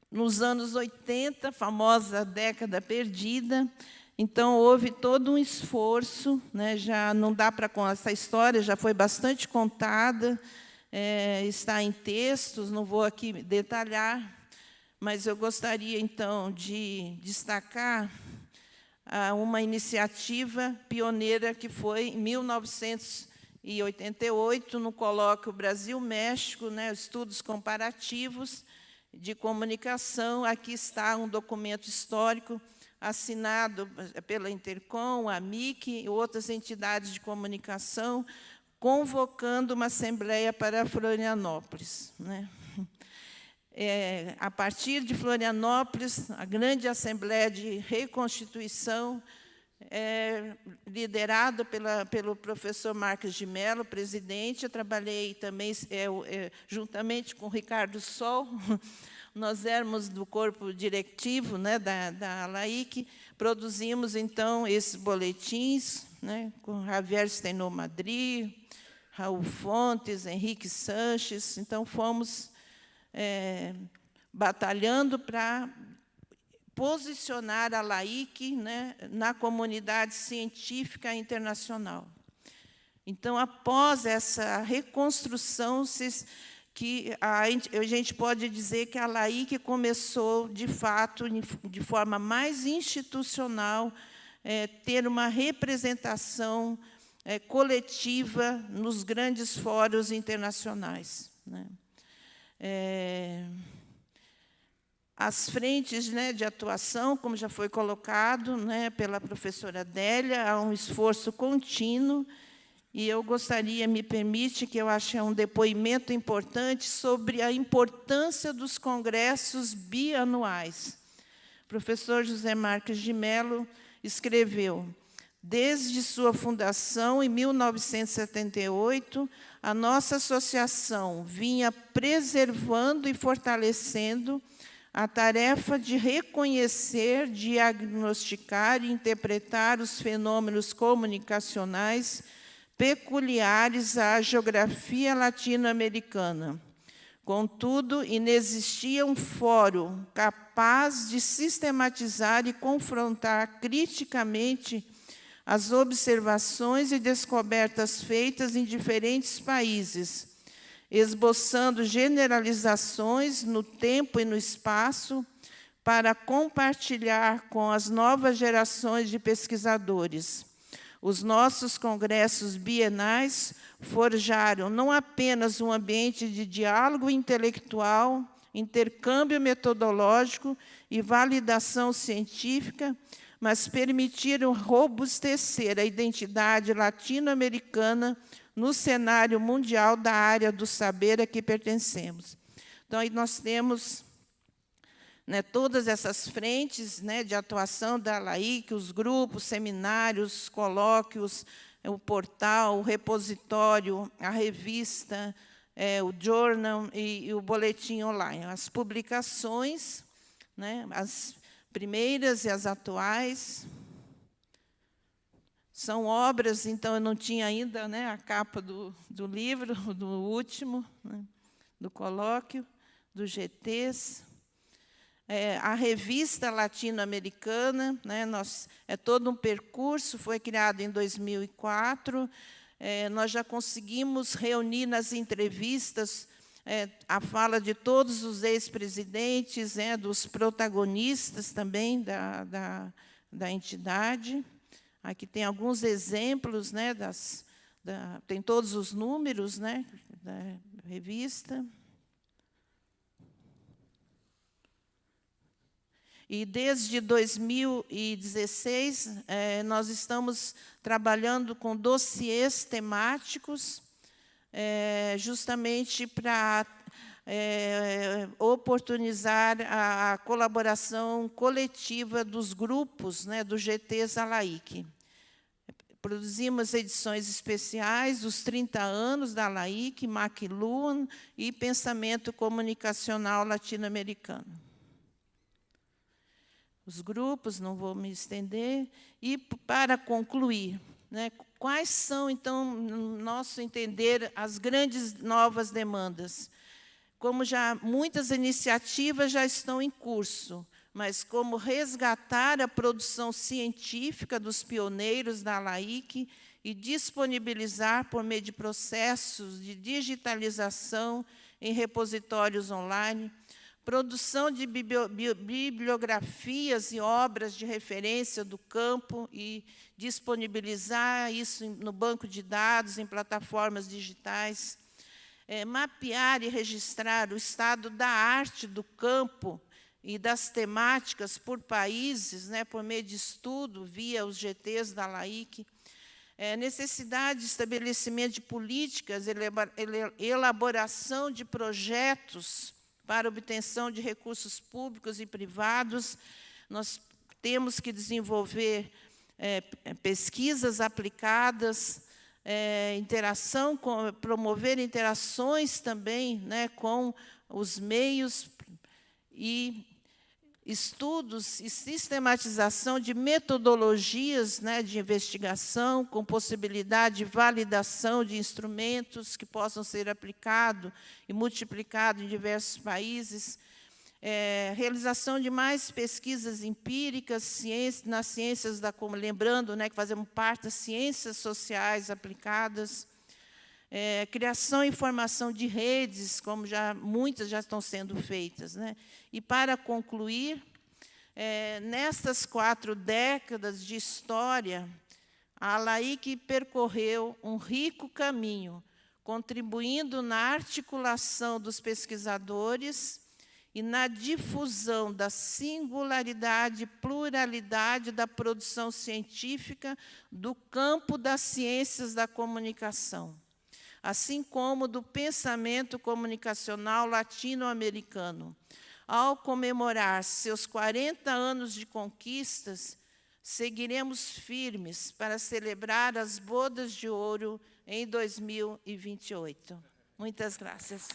nos anos 80, a famosa década perdida, então, houve todo um esforço, né, já não dá para contar, essa história já foi bastante contada, está em textos, não vou aqui detalhar, mas eu gostaria, então, de destacar uma iniciativa pioneira que foi em 1988, no colóquio Brasil-México, né, estudos comparativos de comunicação. Aqui está um documento histórico assinado pela Intercom, a MIC e outras entidades de comunicação, convocando uma assembleia para Florianópolis. Né? A partir de Florianópolis, a grande Assembleia de Reconstituição, liderada pelo professor Marques de Mello, presidente. Eu trabalhei também juntamente com o Ricardo Sol. Nós éramos do corpo diretivo, né, da ALAIC, produzimos, então, esses boletins, né, com Javier Stenô Madrid, Raul Fontes, Henrique Sanches. Então, fomos batalhando para posicionar a ALAIC, né, na comunidade científica internacional. Então, após essa reconstrução, que a gente pode dizer que a ALAIC começou, de fato, de forma mais institucional, ter uma representação coletiva nos grandes fóruns internacionais. Né? As frentes, né, de atuação, como já foi colocado, né, pela professora Adélia, há um esforço contínuo. E eu gostaria, me permite, que eu acho um depoimento importante sobre a importância dos congressos bianuais. professor José Marques de Mello escreveu: desde sua fundação, em 1978, a nossa associação vinha preservando e fortalecendo a tarefa de reconhecer, diagnosticar e interpretar os fenômenos comunicacionais peculiares à geografia latino-americana. Contudo, inexistia um fórum capaz de sistematizar e confrontar criticamente as observações e descobertas feitas em diferentes países, esboçando generalizações no tempo e no espaço para compartilhar com as novas gerações de pesquisadores. Os nossos congressos bienais forjaram não apenas um ambiente de diálogo intelectual, intercâmbio metodológico e validação científica, mas permitiram robustecer a identidade latino-americana no cenário mundial da área do saber a que pertencemos. Então, aí nós temos, né, todas essas frentes, né, de atuação da LAIC, os grupos, seminários, colóquios, o portal, o repositório, a revista, o journal e o boletim online. As publicações, né, as primeiras e as atuais, são obras, então eu não tinha ainda, né, a capa do livro, do último, né, do colóquio, do GTs. A revista latino-americana, né, é todo um percurso, foi criado em 2004. Nós já conseguimos reunir nas entrevistas a fala de todos os ex-presidentes, dos protagonistas também da entidade. Aqui tem alguns exemplos, né, tem todos os números, né, da revista. E desde 2016, nós estamos trabalhando com dossiês temáticos, justamente para oportunizar a colaboração coletiva dos grupos, né, do GTs LAIC. Produzimos edições especiais dos 30 anos da LAIC, McLuhan e Pensamento Comunicacional Latino-Americano. Os grupos, não vou me estender. E, para concluir, né, quais são, então, no nosso entender, as grandes novas demandas? Como já muitas iniciativas já estão em curso, mas como resgatar a produção científica dos pioneiros da LAIC e disponibilizar, por meio de processos de digitalização em repositórios online, produção de bibliografias e obras de referência do campo e disponibilizar isso no banco de dados, em plataformas digitais, mapear e registrar o estado da arte do campo e das temáticas por países, né, por meio de estudo, via os GTs da LAIC, necessidade de estabelecimento de políticas, elaboração de projetos para obtenção de recursos públicos e privados. Nós temos que desenvolver pesquisas aplicadas, promover interações também, né, com os meios e estudos e sistematização de metodologias, né, de investigação, com possibilidade de validação de instrumentos que possam ser aplicados e multiplicados em diversos países, realização de mais pesquisas empíricas nas ciências lembrando, né, que fazemos parte das ciências sociais aplicadas, criação e formação de redes, como muitas já estão sendo feitas, né? E, para concluir, nestas 4 décadas de história, a LAIC percorreu um rico caminho, contribuindo na articulação dos pesquisadores e na difusão da singularidade e pluralidade da produção científica do campo das ciências da comunicação, assim como do pensamento comunicacional latino-americano, ao comemorar seus 40 anos de conquistas, seguiremos firmes para celebrar as bodas de ouro em 2028. Muitas graças.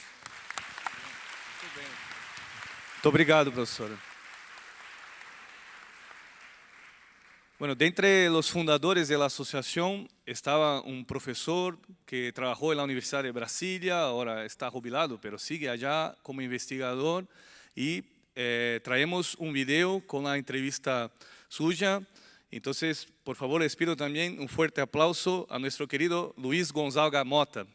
Muito obrigado, professora. Bueno, de entre los fundadores de la asociación estaba un profesor que trabajó en la Universidad de Brasilia, ahora está jubilado, pero sigue allá como investigador, y traemos un video con la entrevista suya. Entonces, por favor, les pido también un fuerte aplauso a nuestro querido Luis Gonzaga Mota.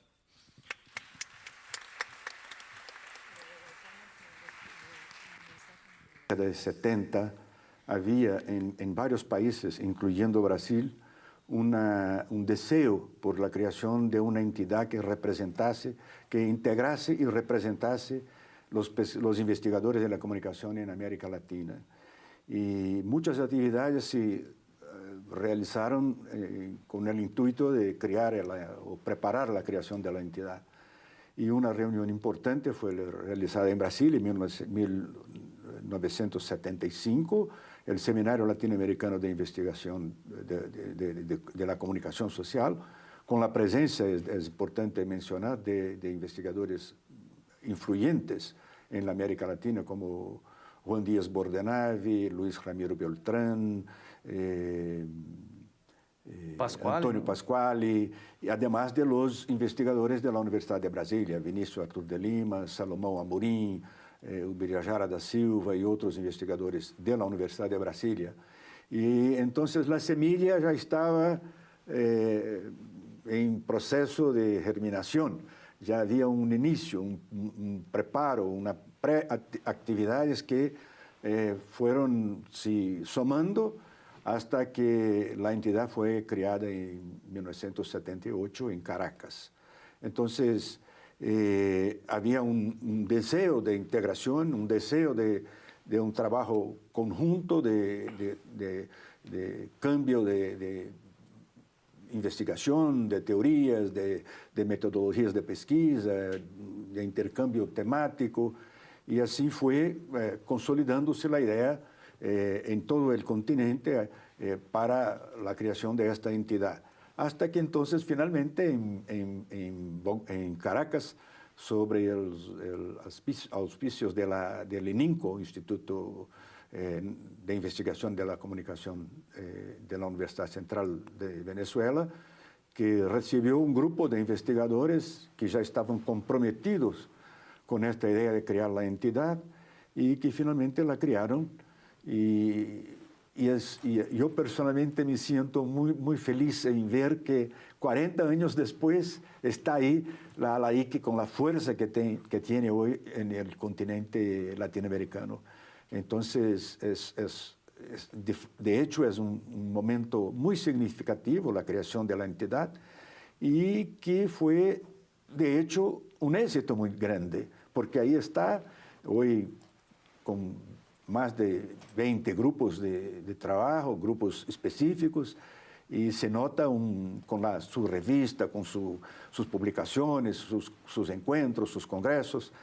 En la década de 70 había en varios países, incluyendo Brasil, un deseo por la creación de una entidad que representase, que integrase y representase los investigadores de la comunicación en América Latina. Y muchas actividades se realizaron con el intuito de crear o preparar la creación de la entidad. Y una reunión importante fue realizada en Brasil en 1975, el Seminario Latinoamericano de Investigación de la Comunicación Social, con la presencia, es importante mencionar, de investigadores influyentes en la América Latina, como Juan Díaz Bordenave, Luis Ramiro Beltrán, Antonio Pasquale, y además de los investigadores de la Universidad de Brasilia, Vinícius Arthur de Lima, Salomão Amorim, Ubirajara da Silva y otros investigadores de la Universidad de Brasilia. Y entonces la semilla ya estaba en proceso de germinación, ya había un inicio, un preparo, unas preactividades que fueron sumando hasta que la entidad fue creada en 1978 en Caracas. Entonces, había un deseo de integración, un deseo de un trabajo conjunto, de cambio de investigación, de teorías, de metodologías de pesquisa, de intercambio temático, y así fue consolidándose la idea en todo el continente para la creación de esta entidad. Hasta que entonces finalmente en Caracas, sobre los auspicios del ININCO, Instituto de Investigación de la Comunicación de la Universidad Central de Venezuela, que recibió un grupo de investigadores que ya estaban comprometidos con esta idea de crear la entidad y que finalmente la crearon. Y yo personalmente me siento muy feliz en ver que 40 años después está ahí la AIC con la fuerza que tiene hoy en el continente latinoamericano. Entonces, de hecho, es un momento muy significativo la creación de la entidad y que fue, de hecho, un éxito muy grande, porque ahí está hoy con más de 20 grupos de trabajo, grupos específicos, y se nota con su revista, con sus publicaciones, sus encuentros, sus congresos,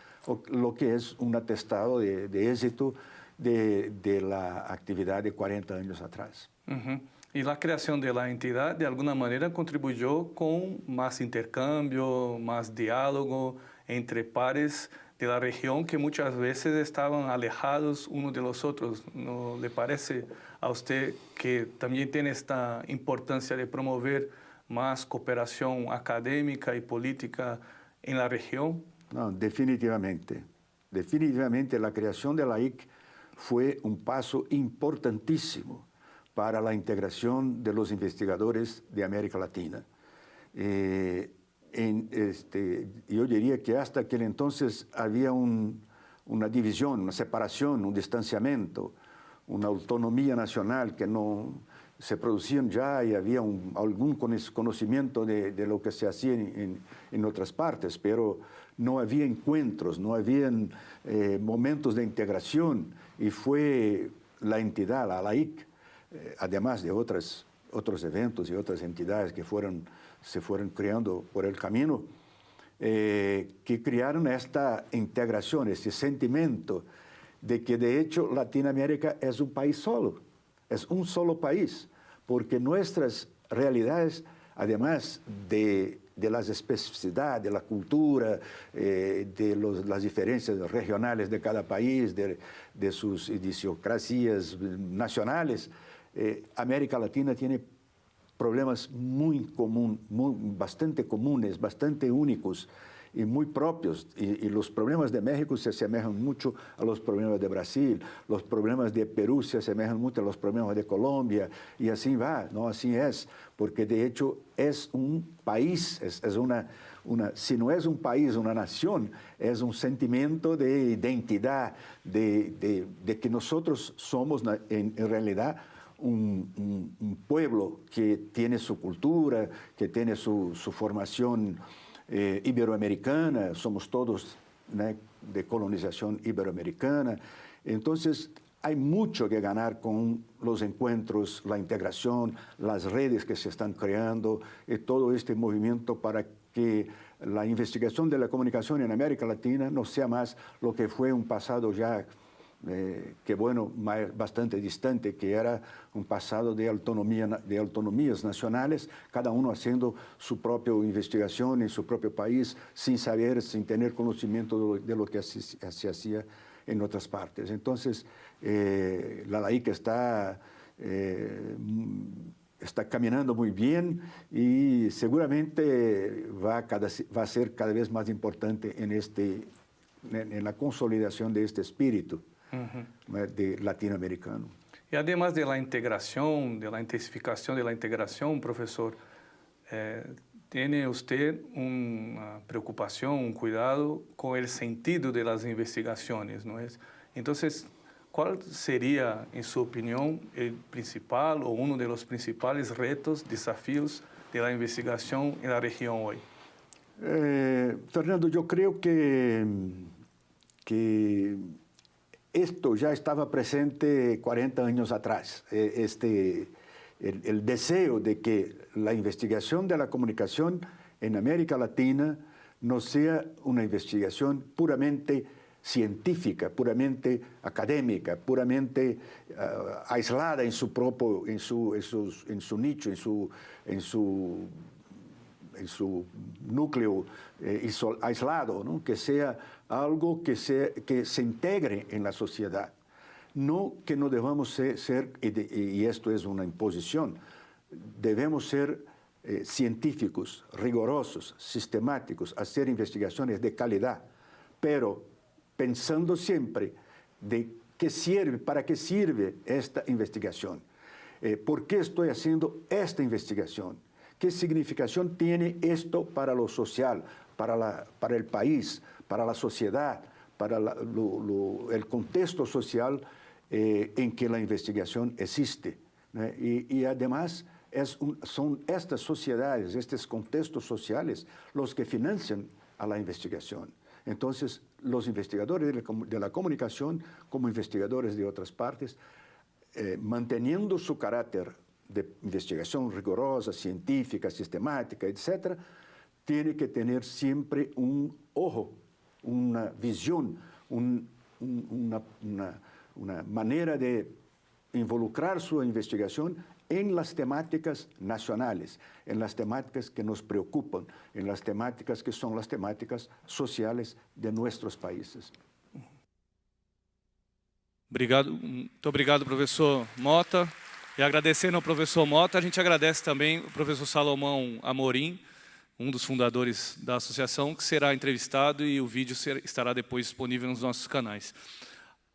lo que es un atestado de éxito de la actividad de 40 años atrás. Uh-huh. Y la creación de la entidad de alguna manera contribuyó con más intercambio, más diálogo entre pares de la región que muchas veces estaban alejados unos de los otros. ¿No le parece a usted que también tiene esta importancia de promover más cooperación académica y política en la región? No, definitivamente. Definitivamente la creación de la AIC fue un paso importantísimo para la integración de los investigadores de América Latina. Yo diría que hasta aquel entonces había una división, una separación, un distanciamiento, una autonomía nacional que no se producían ya y había algún conocimiento de lo que se hacía en otras partes, pero no había encuentros, no había momentos de integración, y fue la entidad, la AIC, además de otros eventos y otras entidades que se fueron creando por el camino, que crearon esta integración, este sentimiento de que de hecho Latinoamérica es un país solo, es un solo país, porque nuestras realidades, además de las especificidades, de la cultura, las diferencias regionales de cada país, de sus idiosincrasias nacionales, América Latina tiene problemas bastante comunes, bastante únicos y muy propios. Y los problemas de México se asemejan mucho a los problemas de Brasil, los problemas de Perú se asemejan mucho a los problemas de Colombia, y así va, ¿no? Así es, porque de hecho es un país, si no es un país, una nación, es un sentimiento de identidad, de que nosotros somos en realidad un pueblo que tiene su cultura, que tiene su formación iberoamericana, somos todos, ¿no?, de colonización iberoamericana. Entonces, hay mucho que ganar con los encuentros, la integración, las redes que se están creando, todo este movimiento para que la investigación de la comunicación en América Latina no sea más lo que fue un pasado ya que bueno, bastante distante, que era un pasado de autonomías nacionales, cada uno haciendo su propia investigación en su propio país, sin saber, sin tener conocimiento de lo que se hacía en otras partes. Entonces, la LAIC está caminando muy bien y seguramente va a ser cada vez más importante en la consolidación de este espíritu de latinoamericano. Y además de la integración, de la intensificación de la integración, profesor, ¿tiene usted una preocupación, un cuidado con el sentido de las investigaciones, ¿no es? Entonces, ¿cuál sería, en su opinión, el principal o uno de los principales retos, desafíos de la investigación en la región hoy? Fernando, yo creo que esto ya estaba presente 40 años atrás, el deseo de que la investigación de la comunicación en América Latina no sea una investigación puramente científica, puramente académica, puramente aislada en su nicho, en su núcleo aislado, ¿no? Que sea algo que se integre en la sociedad. No que no debamos ser, y esto es una imposición, debemos ser científicos, rigurosos, sistemáticos, hacer investigaciones de calidad, pero pensando siempre de qué sirve, para qué sirve esta investigación, por qué estoy haciendo esta investigación, qué significación tiene esto para lo social, para el país, para la sociedad, para el contexto social en que la investigación existe. Y además son estas sociedades, estos contextos sociales los que financian a la investigación. Entonces, los investigadores de la comunicación, como investigadores de otras partes, manteniendo su carácter de investigación rigurosa, científica, sistemática, etc., tiene que tener siempre un ojo, una visión, una manera de involucrar su investigación en las temáticas nacionales, en las temáticas que nos preocupan, en las temáticas que son las temáticas sociales de nuestros países. Muito obrigado, professor Mota. E agradecendo ao professor Mota, a gente agradece também o professor Salomão Amorim, dos fundadores da associação, que será entrevistado e o vídeo estará depois disponível nos nossos canais.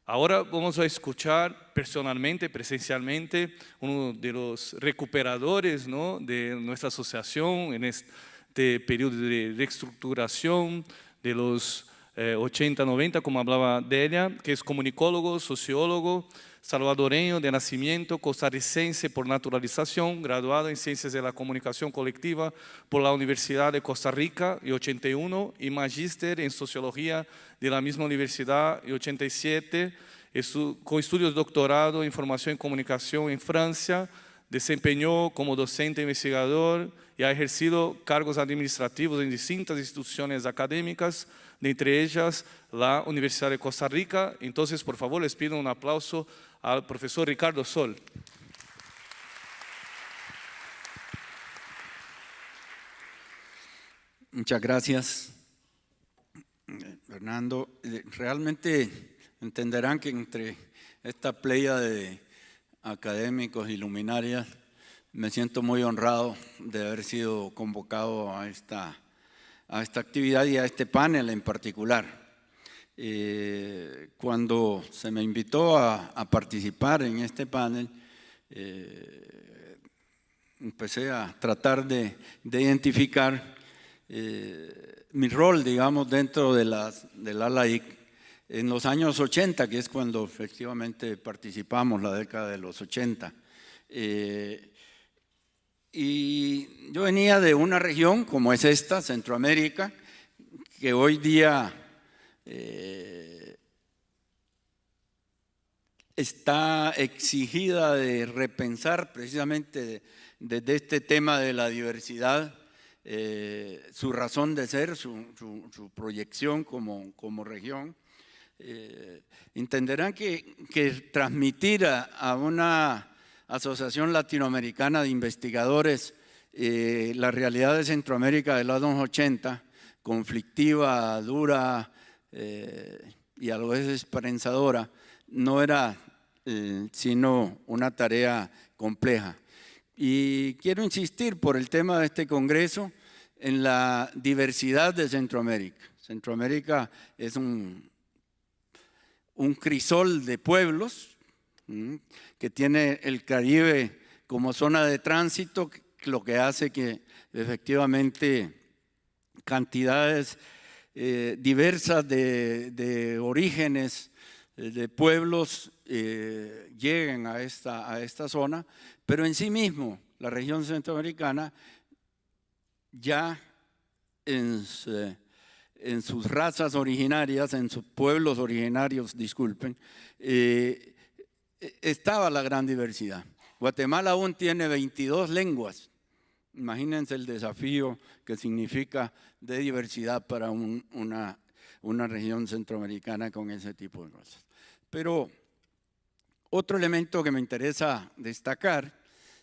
Ahora vamos a escuchar personalmente, presencialmente, uno de los recuperadores, ¿no?, de nuestra asociación en este periodo de reestructuración de los 80, 90, como hablaba Delia, que es comunicólogo, sociólogo, salvadoreño de nacimiento, costarricense por naturalización, graduado en Ciencias de la Comunicación Colectiva por la Universidad de Costa Rica en 81 y magíster en Sociología de la misma universidad en 87, con estudios de doctorado en Formación y Comunicación en Francia, desempeñó como docente investigador y ha ejercido cargos administrativos en distintas instituciones académicas, de entre ellas la Universidad de Costa Rica. Entonces, por favor, les pido un aplauso al profesor Ricardo Sol. Muchas gracias, Fernando. Realmente entenderán que entre esta playa de académicos y luminarias me siento muy honrado de haber sido convocado a esta actividad y a este panel en particular. Cuando se me invitó a participar en este panel, empecé a tratar de identificar mi rol, digamos, dentro de la LAIC en los años 80, que es cuando efectivamente participamos, la década de los 80. Y yo venía de una región como es esta, Centroamérica, que hoy día está exigida de repensar precisamente desde este tema de la diversidad, su razón de ser, su proyección como región. Entenderán que transmitir a una Asociación Latinoamericana de Investigadores la realidad de Centroamérica de los años 80, conflictiva, dura y a la vez esperanzadora, no era sino una tarea compleja. Y quiero insistir por el tema de este congreso en la diversidad de Centroamérica. Centroamérica es un crisol de pueblos que tiene el Caribe como zona de tránsito, lo que hace que efectivamente cantidades diversas de orígenes, de pueblos lleguen a esta zona, pero en sí mismo la región centroamericana ya en sus razas originarias, en sus pueblos originarios, disculpen, estaba la gran diversidad. Guatemala aún tiene 22 lenguas. Imagínense el desafío que significa de diversidad para una región centroamericana con ese tipo de cosas. Pero otro elemento que me interesa destacar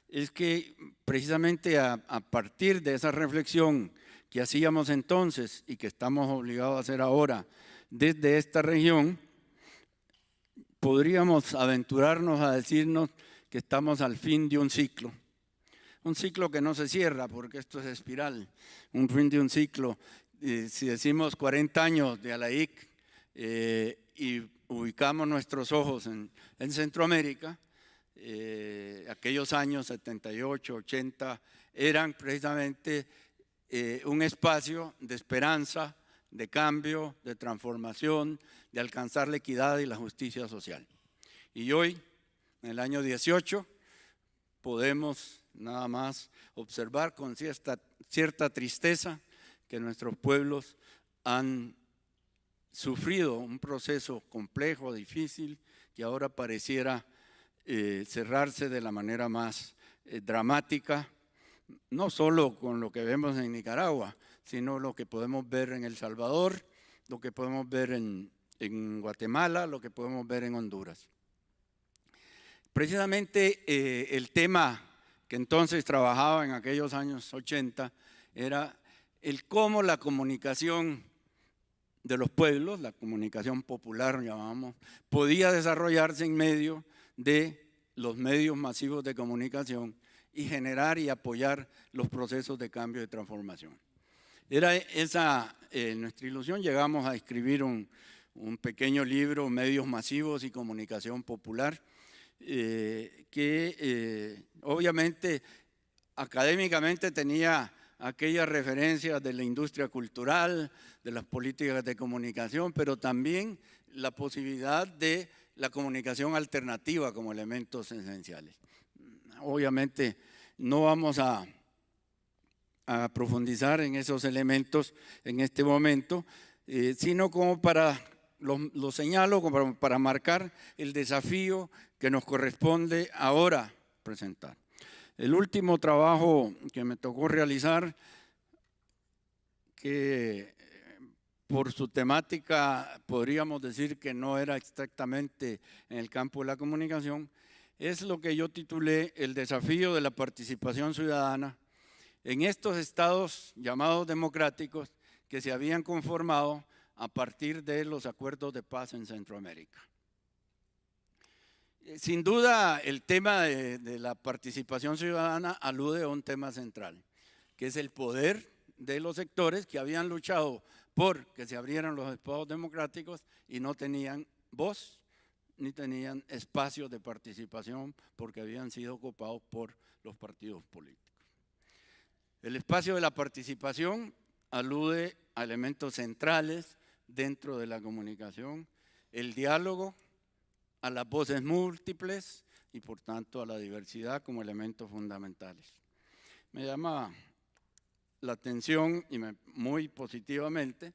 es que precisamente a partir de esa reflexión que hacíamos entonces y que estamos obligados a hacer ahora desde esta región, podríamos aventurarnos a decirnos que estamos al fin de un ciclo que no se cierra porque esto es espiral, un fin de un ciclo. Si decimos 40 años de ALAIC y ubicamos nuestros ojos en Centroamérica, aquellos años 78, 80 eran precisamente un espacio de esperanza, de cambio, de transformación, de alcanzar la equidad y la justicia social. Y hoy, en el año 18, podemos nada más observar con cierta tristeza que nuestros pueblos han sufrido un proceso complejo, difícil, que ahora pareciera cerrarse de la manera más dramática, no solo con lo que vemos en Nicaragua, sino lo que podemos ver en El Salvador, lo que podemos ver en Guatemala, lo que podemos ver en Honduras. Precisamente el tema que entonces trabajaba en aquellos años 80 era el cómo la comunicación de los pueblos, la comunicación popular llamamos, podía desarrollarse en medio de los medios masivos de comunicación y generar y apoyar los procesos de cambio y transformación. Era esa nuestra ilusión. Llegamos a escribir un pequeño libro, Medios Masivos y Comunicación Popular, que obviamente académicamente tenía aquellas referencias de la industria cultural, de las políticas de comunicación, pero también la posibilidad de la comunicación alternativa como elementos esenciales. Obviamente no vamos a profundizar en esos elementos en este momento, sino como lo señalo como para marcar el desafío que nos corresponde ahora presentar. El último trabajo que me tocó realizar, que por su temática podríamos decir que no era exactamente en el campo de la comunicación, es lo que yo titulé El desafío de la participación ciudadana en estos estados llamados democráticos que se habían conformado a partir de los acuerdos de paz en Centroamérica. Sin duda, el tema de la participación ciudadana alude a un tema central, que es el poder de los sectores que habían luchado por que se abrieran los estados democráticos y no tenían voz ni tenían espacios de participación porque habían sido ocupados por los partidos políticos. El espacio de la participación alude a elementos centrales dentro de la comunicación, el diálogo, a las voces múltiples y por tanto a la diversidad como elementos fundamentales. Me llama la atención y muy positivamente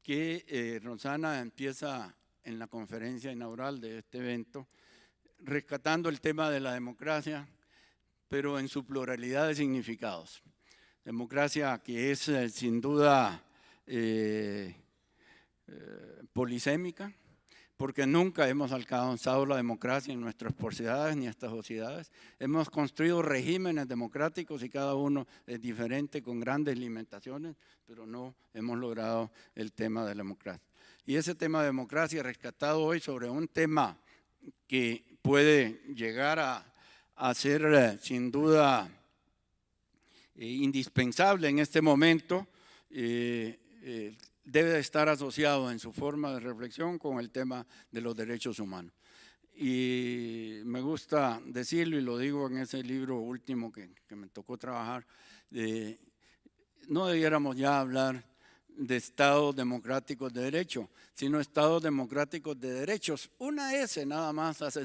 que Rosana empieza en la conferencia inaugural de este evento rescatando el tema de la democracia, pero en su pluralidad de significados. Democracia que es sin duda polisémica, porque nunca hemos alcanzado la democracia en nuestras sociedades ni estas sociedades. Hemos construido regímenes democráticos y cada uno es diferente con grandes limitaciones, pero no hemos logrado el tema de la democracia. Y ese tema de democracia rescatado hoy sobre un tema que puede llegar a ser sin duda indispensable en este momento, debe estar asociado en su forma de reflexión con el tema de los derechos humanos. Y me gusta decirlo, y lo digo en ese libro último que me tocó trabajar, no debiéramos ya hablar de estados democráticos de derecho, sino estados democráticos de derechos. Una S nada más hace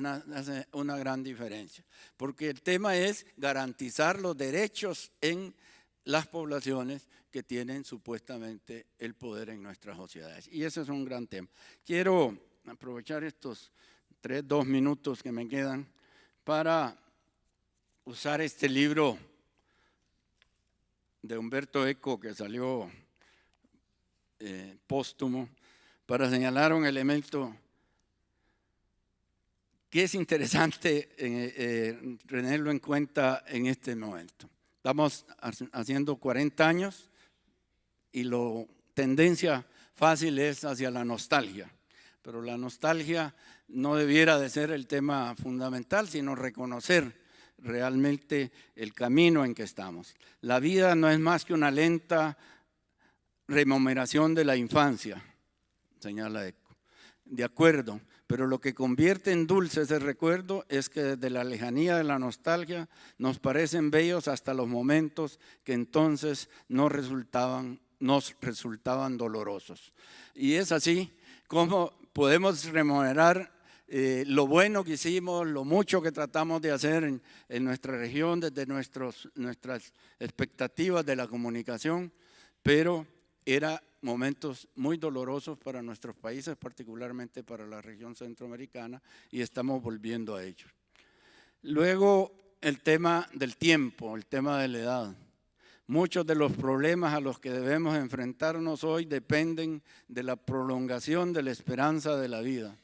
una gran diferencia, porque el tema es garantizar los derechos en las poblaciones que tienen supuestamente el poder en nuestras sociedades. Y ese es un gran tema. Quiero aprovechar estos 2 minutos que me quedan para usar este libro de Humberto Eco que salió póstumo para señalar un elemento que es interesante tenerlo en cuenta en este momento. Estamos haciendo 40 años y la tendencia fácil es hacia la nostalgia, pero la nostalgia no debiera de ser el tema fundamental, sino reconocer realmente el camino en que estamos. La vida no es más que una lenta rememoración de la infancia, señala Eco. De acuerdo, pero lo que convierte en dulce ese recuerdo es que desde la lejanía de la nostalgia nos parecen bellos hasta los momentos que entonces nos resultaban dolorosos. Y es así como podemos rememorar lo bueno que hicimos, lo mucho que tratamos de hacer en nuestra región desde nuestras expectativas de la comunicación, pero eran momentos muy dolorosos para nuestros países, particularmente para la región centroamericana, y estamos volviendo a ellos. Luego, el tema del tiempo, el tema de la edad. Muchos de los problemas a los que debemos enfrentarnos hoy dependen de la prolongación de la esperanza de la vida.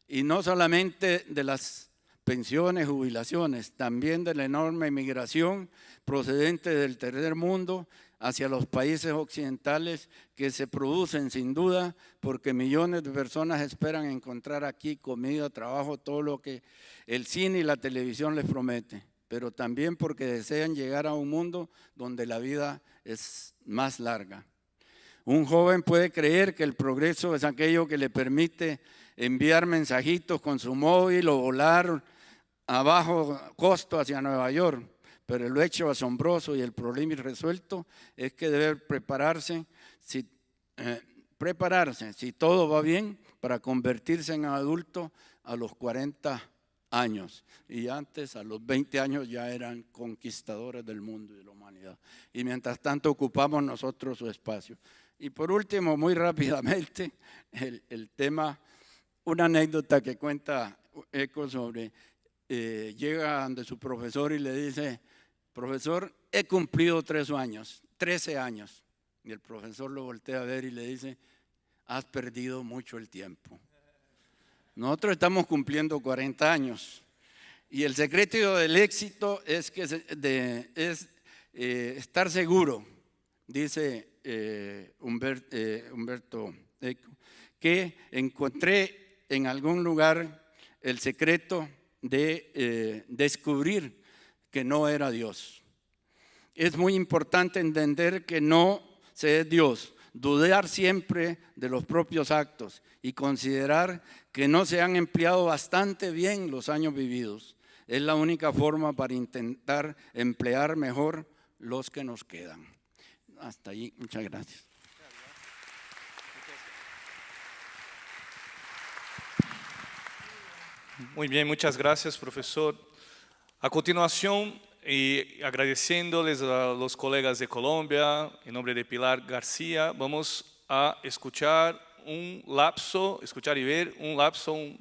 Y no solamente de las pensiones, jubilaciones, también de la enorme migración procedente del tercer mundo hacia los países occidentales que se producen sin duda porque millones de personas esperan encontrar aquí comida, trabajo, todo lo que el cine y la televisión les promete, pero también porque desean llegar a un mundo donde la vida es más larga. Un joven puede creer que el progreso es aquello que le permite enviar mensajitos con su móvil o volar a bajo costo hacia Nueva York, pero el hecho asombroso y el problema irresuelto es que debe prepararse, si todo va bien, para convertirse en adulto a los 40 años. Y antes, a los 20 años, ya eran conquistadores del mundo y de la humanidad. Y mientras tanto ocupamos nosotros su espacio. Y por último, muy rápidamente, el tema, una anécdota que cuenta Eco sobre llega ante su profesor y le dice: profesor, he cumplido 13 años. Y el profesor lo voltea a ver y le dice: has perdido mucho el tiempo. Nosotros estamos cumpliendo 40 años. Y el secreto del éxito es estar seguro, dice Humberto Eco, que encontré en algún lugar el secreto de descubrir que no era Dios. Es muy importante entender que no se es Dios, dudar siempre de los propios actos y considerar que no se han empleado bastante bien los años vividos. Es la única forma para intentar emplear mejor los que nos quedan. Hasta ahí, muchas gracias. Muy bien, muchas gracias, profesor. A continuación, y agradeciéndoles a los colegas de Colombia, en nombre de Pilar García, vamos a escuchar un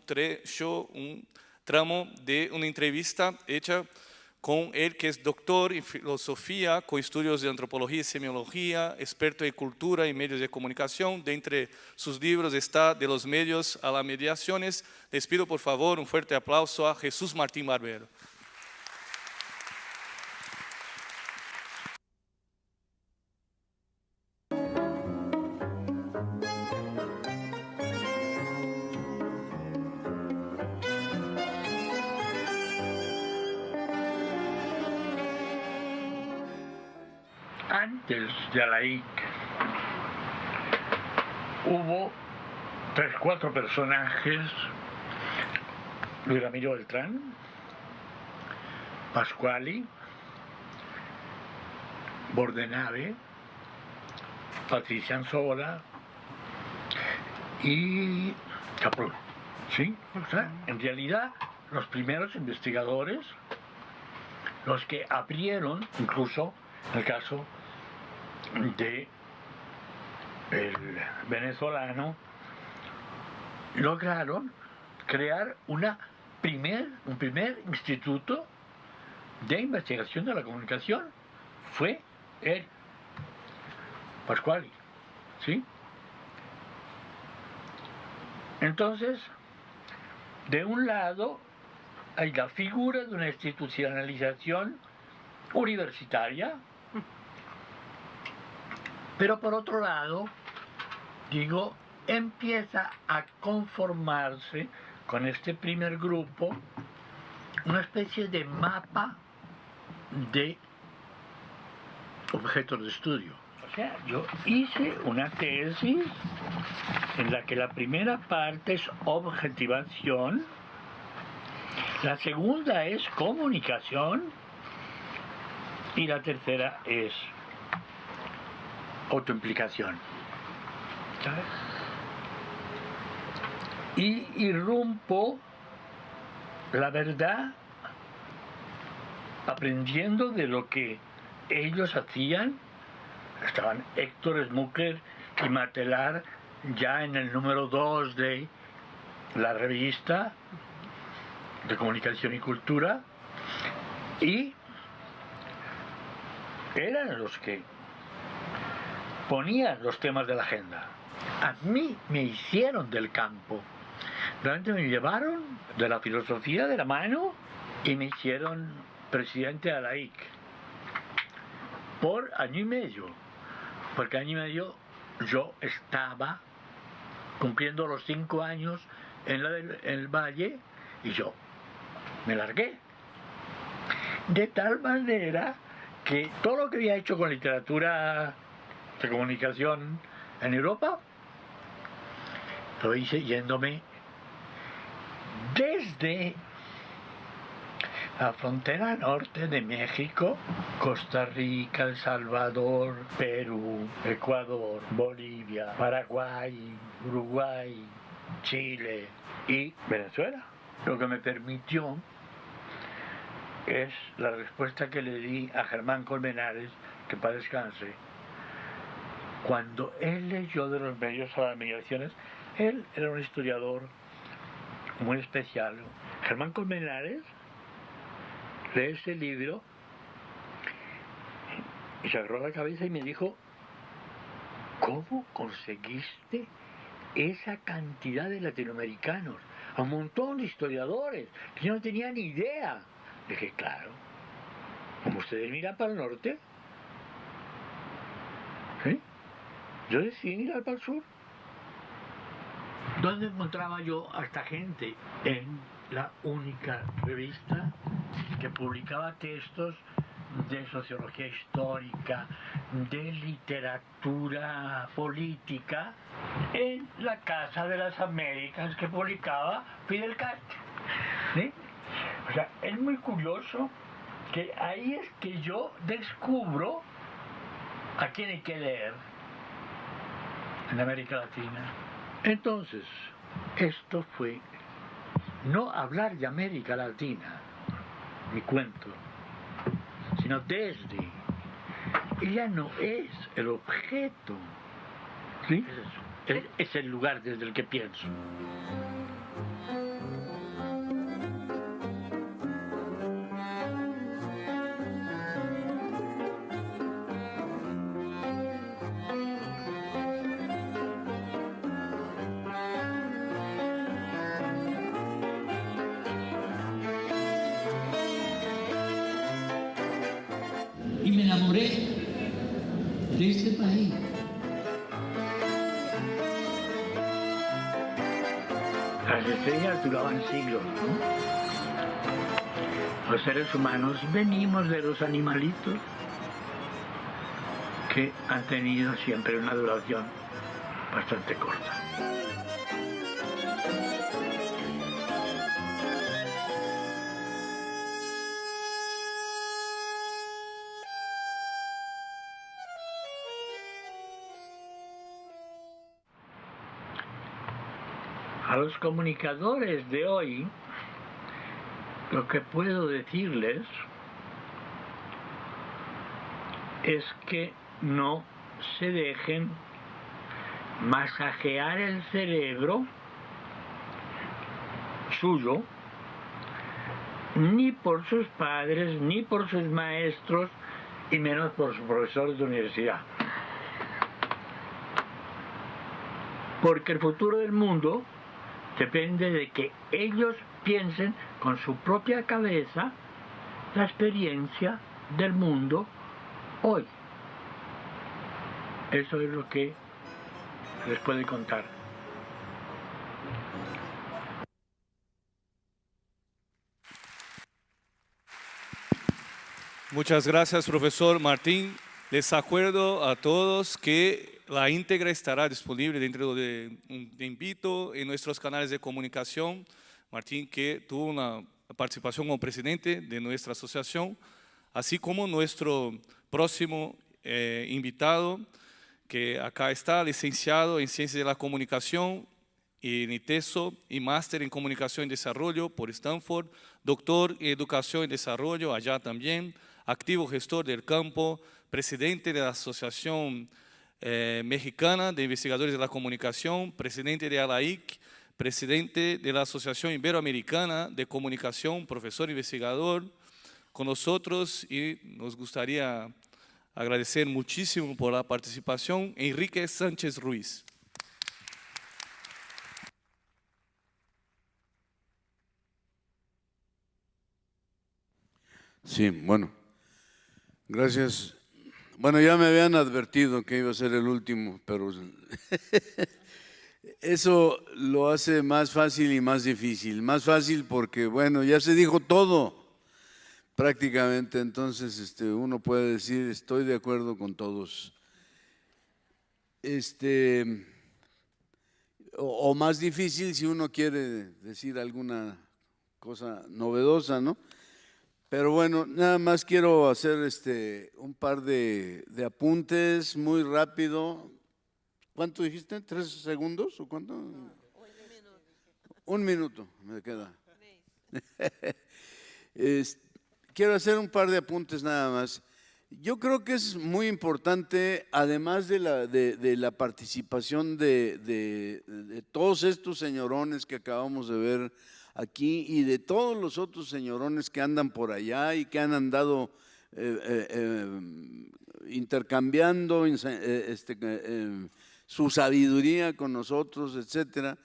trecho, un tramo de una entrevista hecha con él, que es doctor en filosofía, con estudios de antropología y semiología, experto en cultura y medios de comunicación. De entre sus libros está De los medios a las mediaciones. Les pido por favor un fuerte aplauso a Jesús Martín Barbero. Antes de la IC hubo 3-4 personajes: Luis Ramiro Beltrán, Pasquali, Bordenave, Patricia Anzola y Caprún. ¿Sí? O sea, en realidad los primeros investigadores, los que abrieron, incluso en el caso de el venezolano, lograron crear un primer instituto de investigación de la comunicación. Fue él, Pasquali, ¿sí? Entonces, de un lado hay la figura de una institucionalización universitaria, pero por otro lado, empieza a conformarse con este primer grupo una especie de mapa de objetos de estudio. O sea, yo hice una tesis en la que la primera parte es objetivación, la segunda es comunicación y la tercera es autoimplicación. ¿Sabes? Y irrumpo la verdad aprendiendo de lo que ellos hacían. Estaban Héctor Smucker y Matelar ya en el número 2 de la revista de Comunicación y Cultura, y eran los que ponían los temas de la agenda. A mí me hicieron del campo. Realmente me llevaron de la filosofía de la mano y me hicieron presidente de la IC por año y medio. Porque año y medio yo estaba cumpliendo los 5 años en el Valle y yo me largué. De tal manera que todo lo que había hecho con literatura de comunicación en Europa, lo hice yéndome desde la frontera norte de México, Costa Rica, El Salvador, Perú, Ecuador, Bolivia, Paraguay, Uruguay, Chile y Venezuela. Lo que me permitió es la respuesta que le di a Germán Colmenares, que para descanse, cuando él leyó De los medios a las mediaciones. Él era un historiador muy especial. Germán Colmenares leí ese libro y se agarró la cabeza y me dijo, ¿cómo conseguiste esa cantidad de latinoamericanos? A un montón de historiadores que yo no tenía ni idea. Dije, claro, como ustedes miran para el norte, ¿sí? Yo decidí mirar para el sur. ¿Dónde encontraba yo a esta gente? En la única revista que publicaba textos de sociología histórica, de literatura política, en la Casa de las Américas que publicaba Fidel Castro. ¿Sí? O sea, es muy curioso que ahí es que yo descubro a quién hay que leer en América Latina. Entonces, esto fue no hablar de América Latina, mi cuento, sino desde. Ella no es el objeto, ¿sí? Es el lugar desde el que pienso. Y me enamoré de este país. Las estrellas duraban siglos, ¿no? Los seres humanos venimos de los animalitos que han tenido siempre una duración bastante corta. A los comunicadores de hoy, lo que puedo decirles es que no se dejen masajear el cerebro suyo, ni por sus padres, ni por sus maestros, y menos por sus profesores de universidad. Porque el futuro del mundo depende de que ellos piensen con su propia cabeza la experiencia del mundo hoy. Eso es lo que les puedo contar. Muchas gracias, profesor Martín. Les acuerdo a todos que la íntegra estará disponible dentro de un tiempito en nuestros canales de comunicación. Martín, que tuvo una participación como presidente de nuestra asociación, así como nuestro próximo invitado, que acá está, licenciado en Ciencias de la Comunicación, en ITESO y máster en Comunicación y Desarrollo por Stanford, doctor en Educación y Desarrollo allá también, activo gestor del campo, presidente de la Asociación Mexicana de Investigadores de la Comunicación, presidente de ALAIC, presidente de la Asociación Iberoamericana de Comunicación, profesor investigador con nosotros, y nos gustaría agradecer muchísimo por la participación, Enrique Sánchez Ruiz. Sí, bueno, gracias. Bueno, ya me habían advertido que iba a ser el último, pero eso lo hace más fácil y más difícil. Más fácil porque, bueno, ya se dijo todo prácticamente, entonces uno puede decir, estoy de acuerdo con todos. O más difícil si uno quiere decir alguna cosa novedosa, ¿no? Pero bueno, nada más quiero hacer un par de apuntes muy rápido. ¿Cuánto dijiste? ¿3 segundos o cuánto? Un minuto me queda. Quiero hacer un par de apuntes nada más. Yo creo que es muy importante, además de la participación de todos estos señorones que acabamos de ver aquí y de todos los otros señorones que andan por allá y que han andado intercambiando su sabiduría con nosotros, etcétera.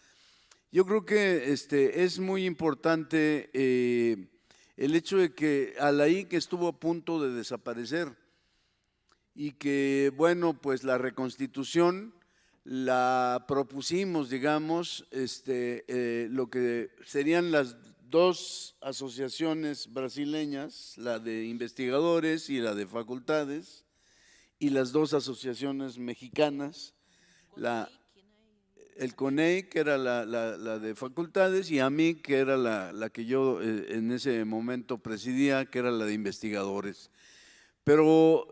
Yo creo que es muy importante el hecho de que Alaí, que estuvo a punto de desaparecer y que, bueno, pues la reconstitución la propusimos, digamos, lo que serían las dos asociaciones brasileñas, la de investigadores y la de facultades, y las dos asociaciones mexicanas, el CONEI, que era la de facultades, y AMIC, que era la que yo en ese momento presidía, que era la de investigadores. Pero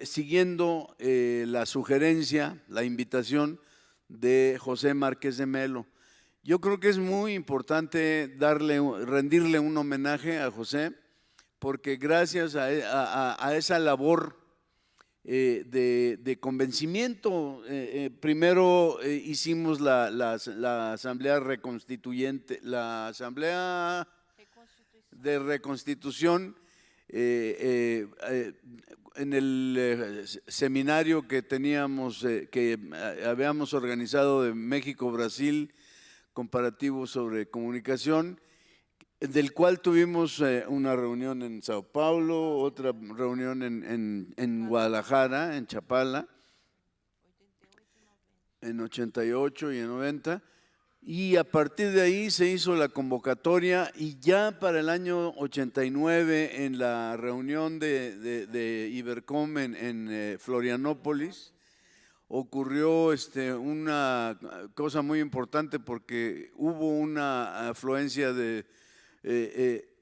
siguiendo la sugerencia, la invitación de José Márquez de Melo, yo creo que es muy importante rendirle un homenaje a José, porque gracias a esa labor de convencimiento, primero hicimos la asamblea reconstituyente, la asamblea de reconstitución, en el seminario que teníamos, que habíamos organizado de México-Brasil, comparativo sobre comunicación, del cual tuvimos una reunión en Sao Paulo, otra reunión en Guadalajara, en Chapala, en 88 y en 90, y a partir de ahí se hizo la convocatoria, y ya para el año 89, en la reunión de Ibercom en Florianópolis, ocurrió una cosa muy importante, porque hubo una afluencia de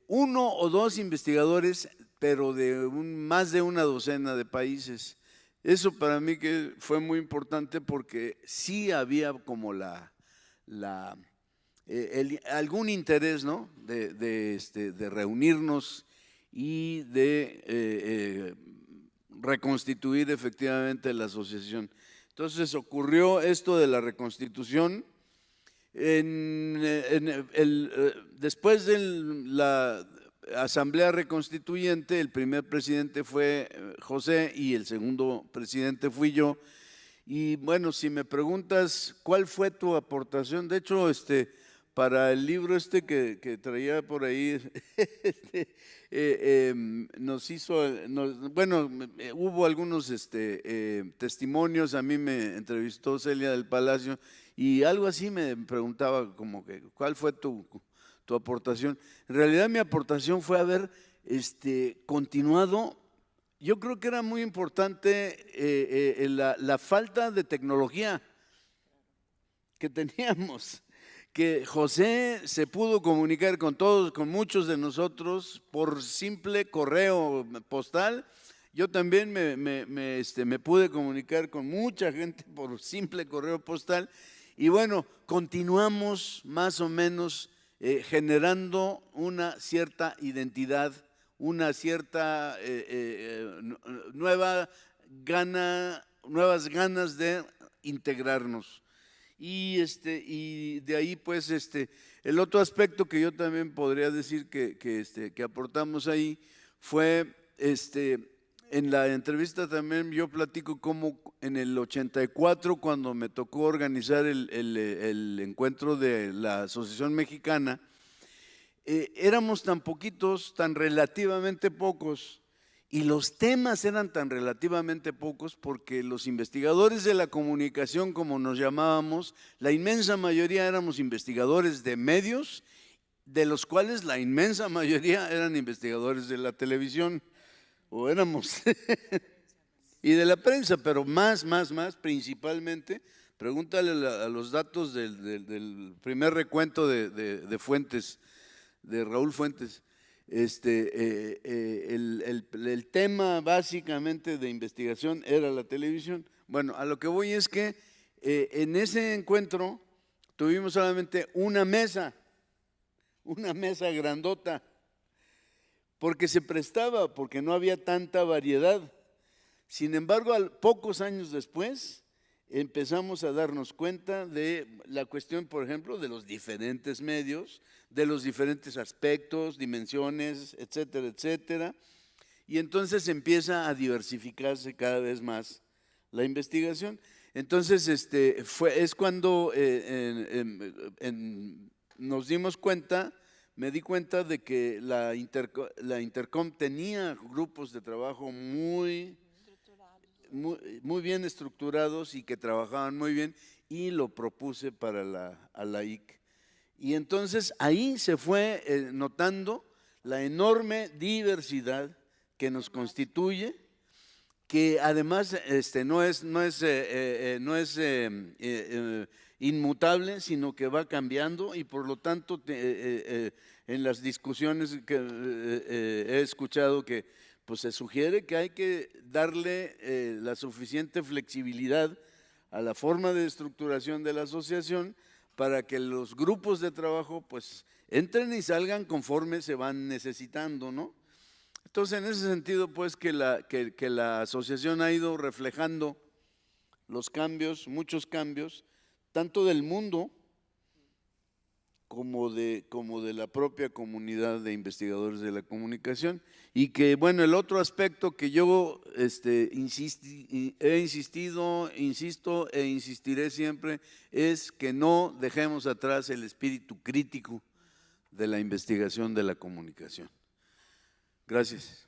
uno o dos investigadores, pero de más de una docena de países. Eso para mí que fue muy importante, porque sí había como algún interés, ¿no?, de reunirnos y de reconstituir efectivamente la asociación. Entonces ocurrió esto de la reconstitución. Después de la asamblea reconstituyente, el primer presidente fue José y el segundo presidente fui yo. Y bueno, si me preguntas cuál fue tu aportación, de hecho, para el libro que traía por ahí, hubo algunos testimonios. A mí me entrevistó Celia del Palacio y algo así me preguntaba como que ¿cuál fue tu aportación? En realidad mi aportación fue haber continuado. Yo creo que era muy importante la falta de tecnología que teníamos, que José se pudo comunicar con todos, con muchos de nosotros por simple correo postal. Yo también me pude comunicar con mucha gente por simple correo postal, y bueno, continuamos más o menos generando una cierta identidad, una cierta nuevas ganas de integrarnos. Y de ahí pues el otro aspecto que yo también podría decir que aportamos ahí fue en la entrevista también yo platico cómo en el 84, cuando me tocó organizar el encuentro de la Asociación Mexicana, éramos tan poquitos, tan relativamente pocos, y los temas eran tan relativamente pocos porque los investigadores de la comunicación, como nos llamábamos, la inmensa mayoría éramos investigadores de medios, de los cuales la inmensa mayoría eran investigadores de la televisión, o éramos, y de la prensa, pero más, principalmente, pregúntale a los datos del primer recuento de Fuentes, de Raúl Fuentes. El tema básicamente de investigación era la televisión. Bueno, a lo que voy es que en ese encuentro tuvimos solamente una mesa grandota, porque se prestaba, porque no había tanta variedad. Sin embargo, pocos años después, empezamos a darnos cuenta de la cuestión, por ejemplo, de los diferentes medios, de los diferentes aspectos, dimensiones, etcétera, etcétera. Y entonces empieza a diversificarse cada vez más la investigación. Entonces, es cuando nos dimos cuenta, me di cuenta de que la Intercom tenía grupos de trabajo muy bien estructurados y que trabajaban muy bien, y lo propuse para la IC. Y entonces ahí se fue notando la enorme diversidad que nos constituye, que además no es inmutable, sino que va cambiando, y por lo tanto en las discusiones que he escuchado que pues se sugiere que hay que darle la suficiente flexibilidad a la forma de estructuración de la asociación para que los grupos de trabajo pues entren y salgan conforme se van necesitando, ¿no? Entonces, en ese sentido, pues que la asociación ha ido reflejando los cambios, muchos cambios, tanto del mundo como de la propia comunidad de investigadores de la comunicación. Y que, bueno, el otro aspecto que yo insisto e insistiré siempre es que no dejemos atrás el espíritu crítico de la investigación de la comunicación. Gracias.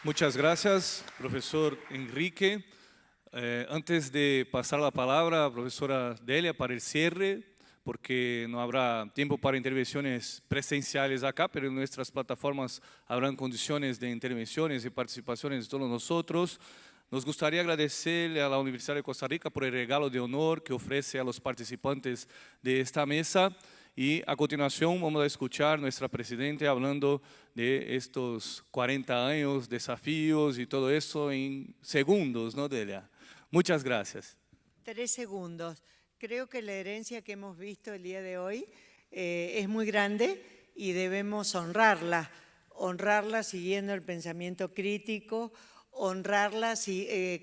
Muchas gracias, profesor Enrique. Antes de pasar la palabra a la profesora Delia para el cierre, porque no habrá tiempo para intervenciones presenciales acá, pero en nuestras plataformas habrán condiciones de intervenciones y participaciones de todos nosotros. Nos gustaría agradecerle a la Universidad de Costa Rica por el regalo de honor que ofrece a los participantes de esta mesa. Y a continuación vamos a escuchar a nuestra presidenta hablando de estos 40 años, desafíos y todo eso en segundos, ¿no, Delia? Muchas gracias. 3 segundos. Creo que la herencia que hemos visto el día de hoy es muy grande y debemos honrarla siguiendo el pensamiento crítico, honrarla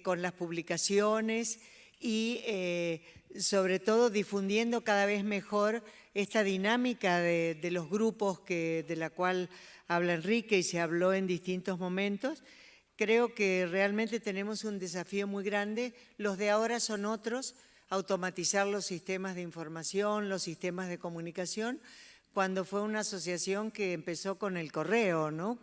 con las publicaciones y sobre todo difundiendo cada vez mejor esta dinámica de los grupos de la cual habla Enrique y se habló en distintos momentos. Creo que realmente tenemos un desafío muy grande. Los de ahora son otros, automatizar los sistemas de información, los sistemas de comunicación, cuando fue una asociación que empezó con el correo, ¿no?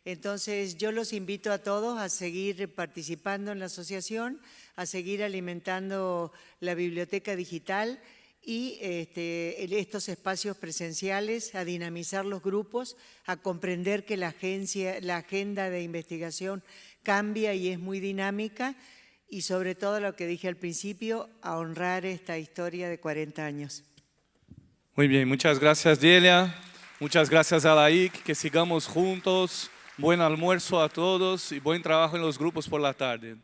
Entonces yo los invito a todos a seguir participando en la asociación, a seguir alimentando la biblioteca digital y estos espacios presenciales, a dinamizar los grupos, a comprender que la agenda de investigación cambia y es muy dinámica, y sobre todo lo que dije al principio, a honrar esta historia de 40 años. Muy bien, muchas gracias, Delia. Muchas gracias a la IC, que sigamos juntos. Buen almuerzo a todos y buen trabajo en los grupos por la tarde.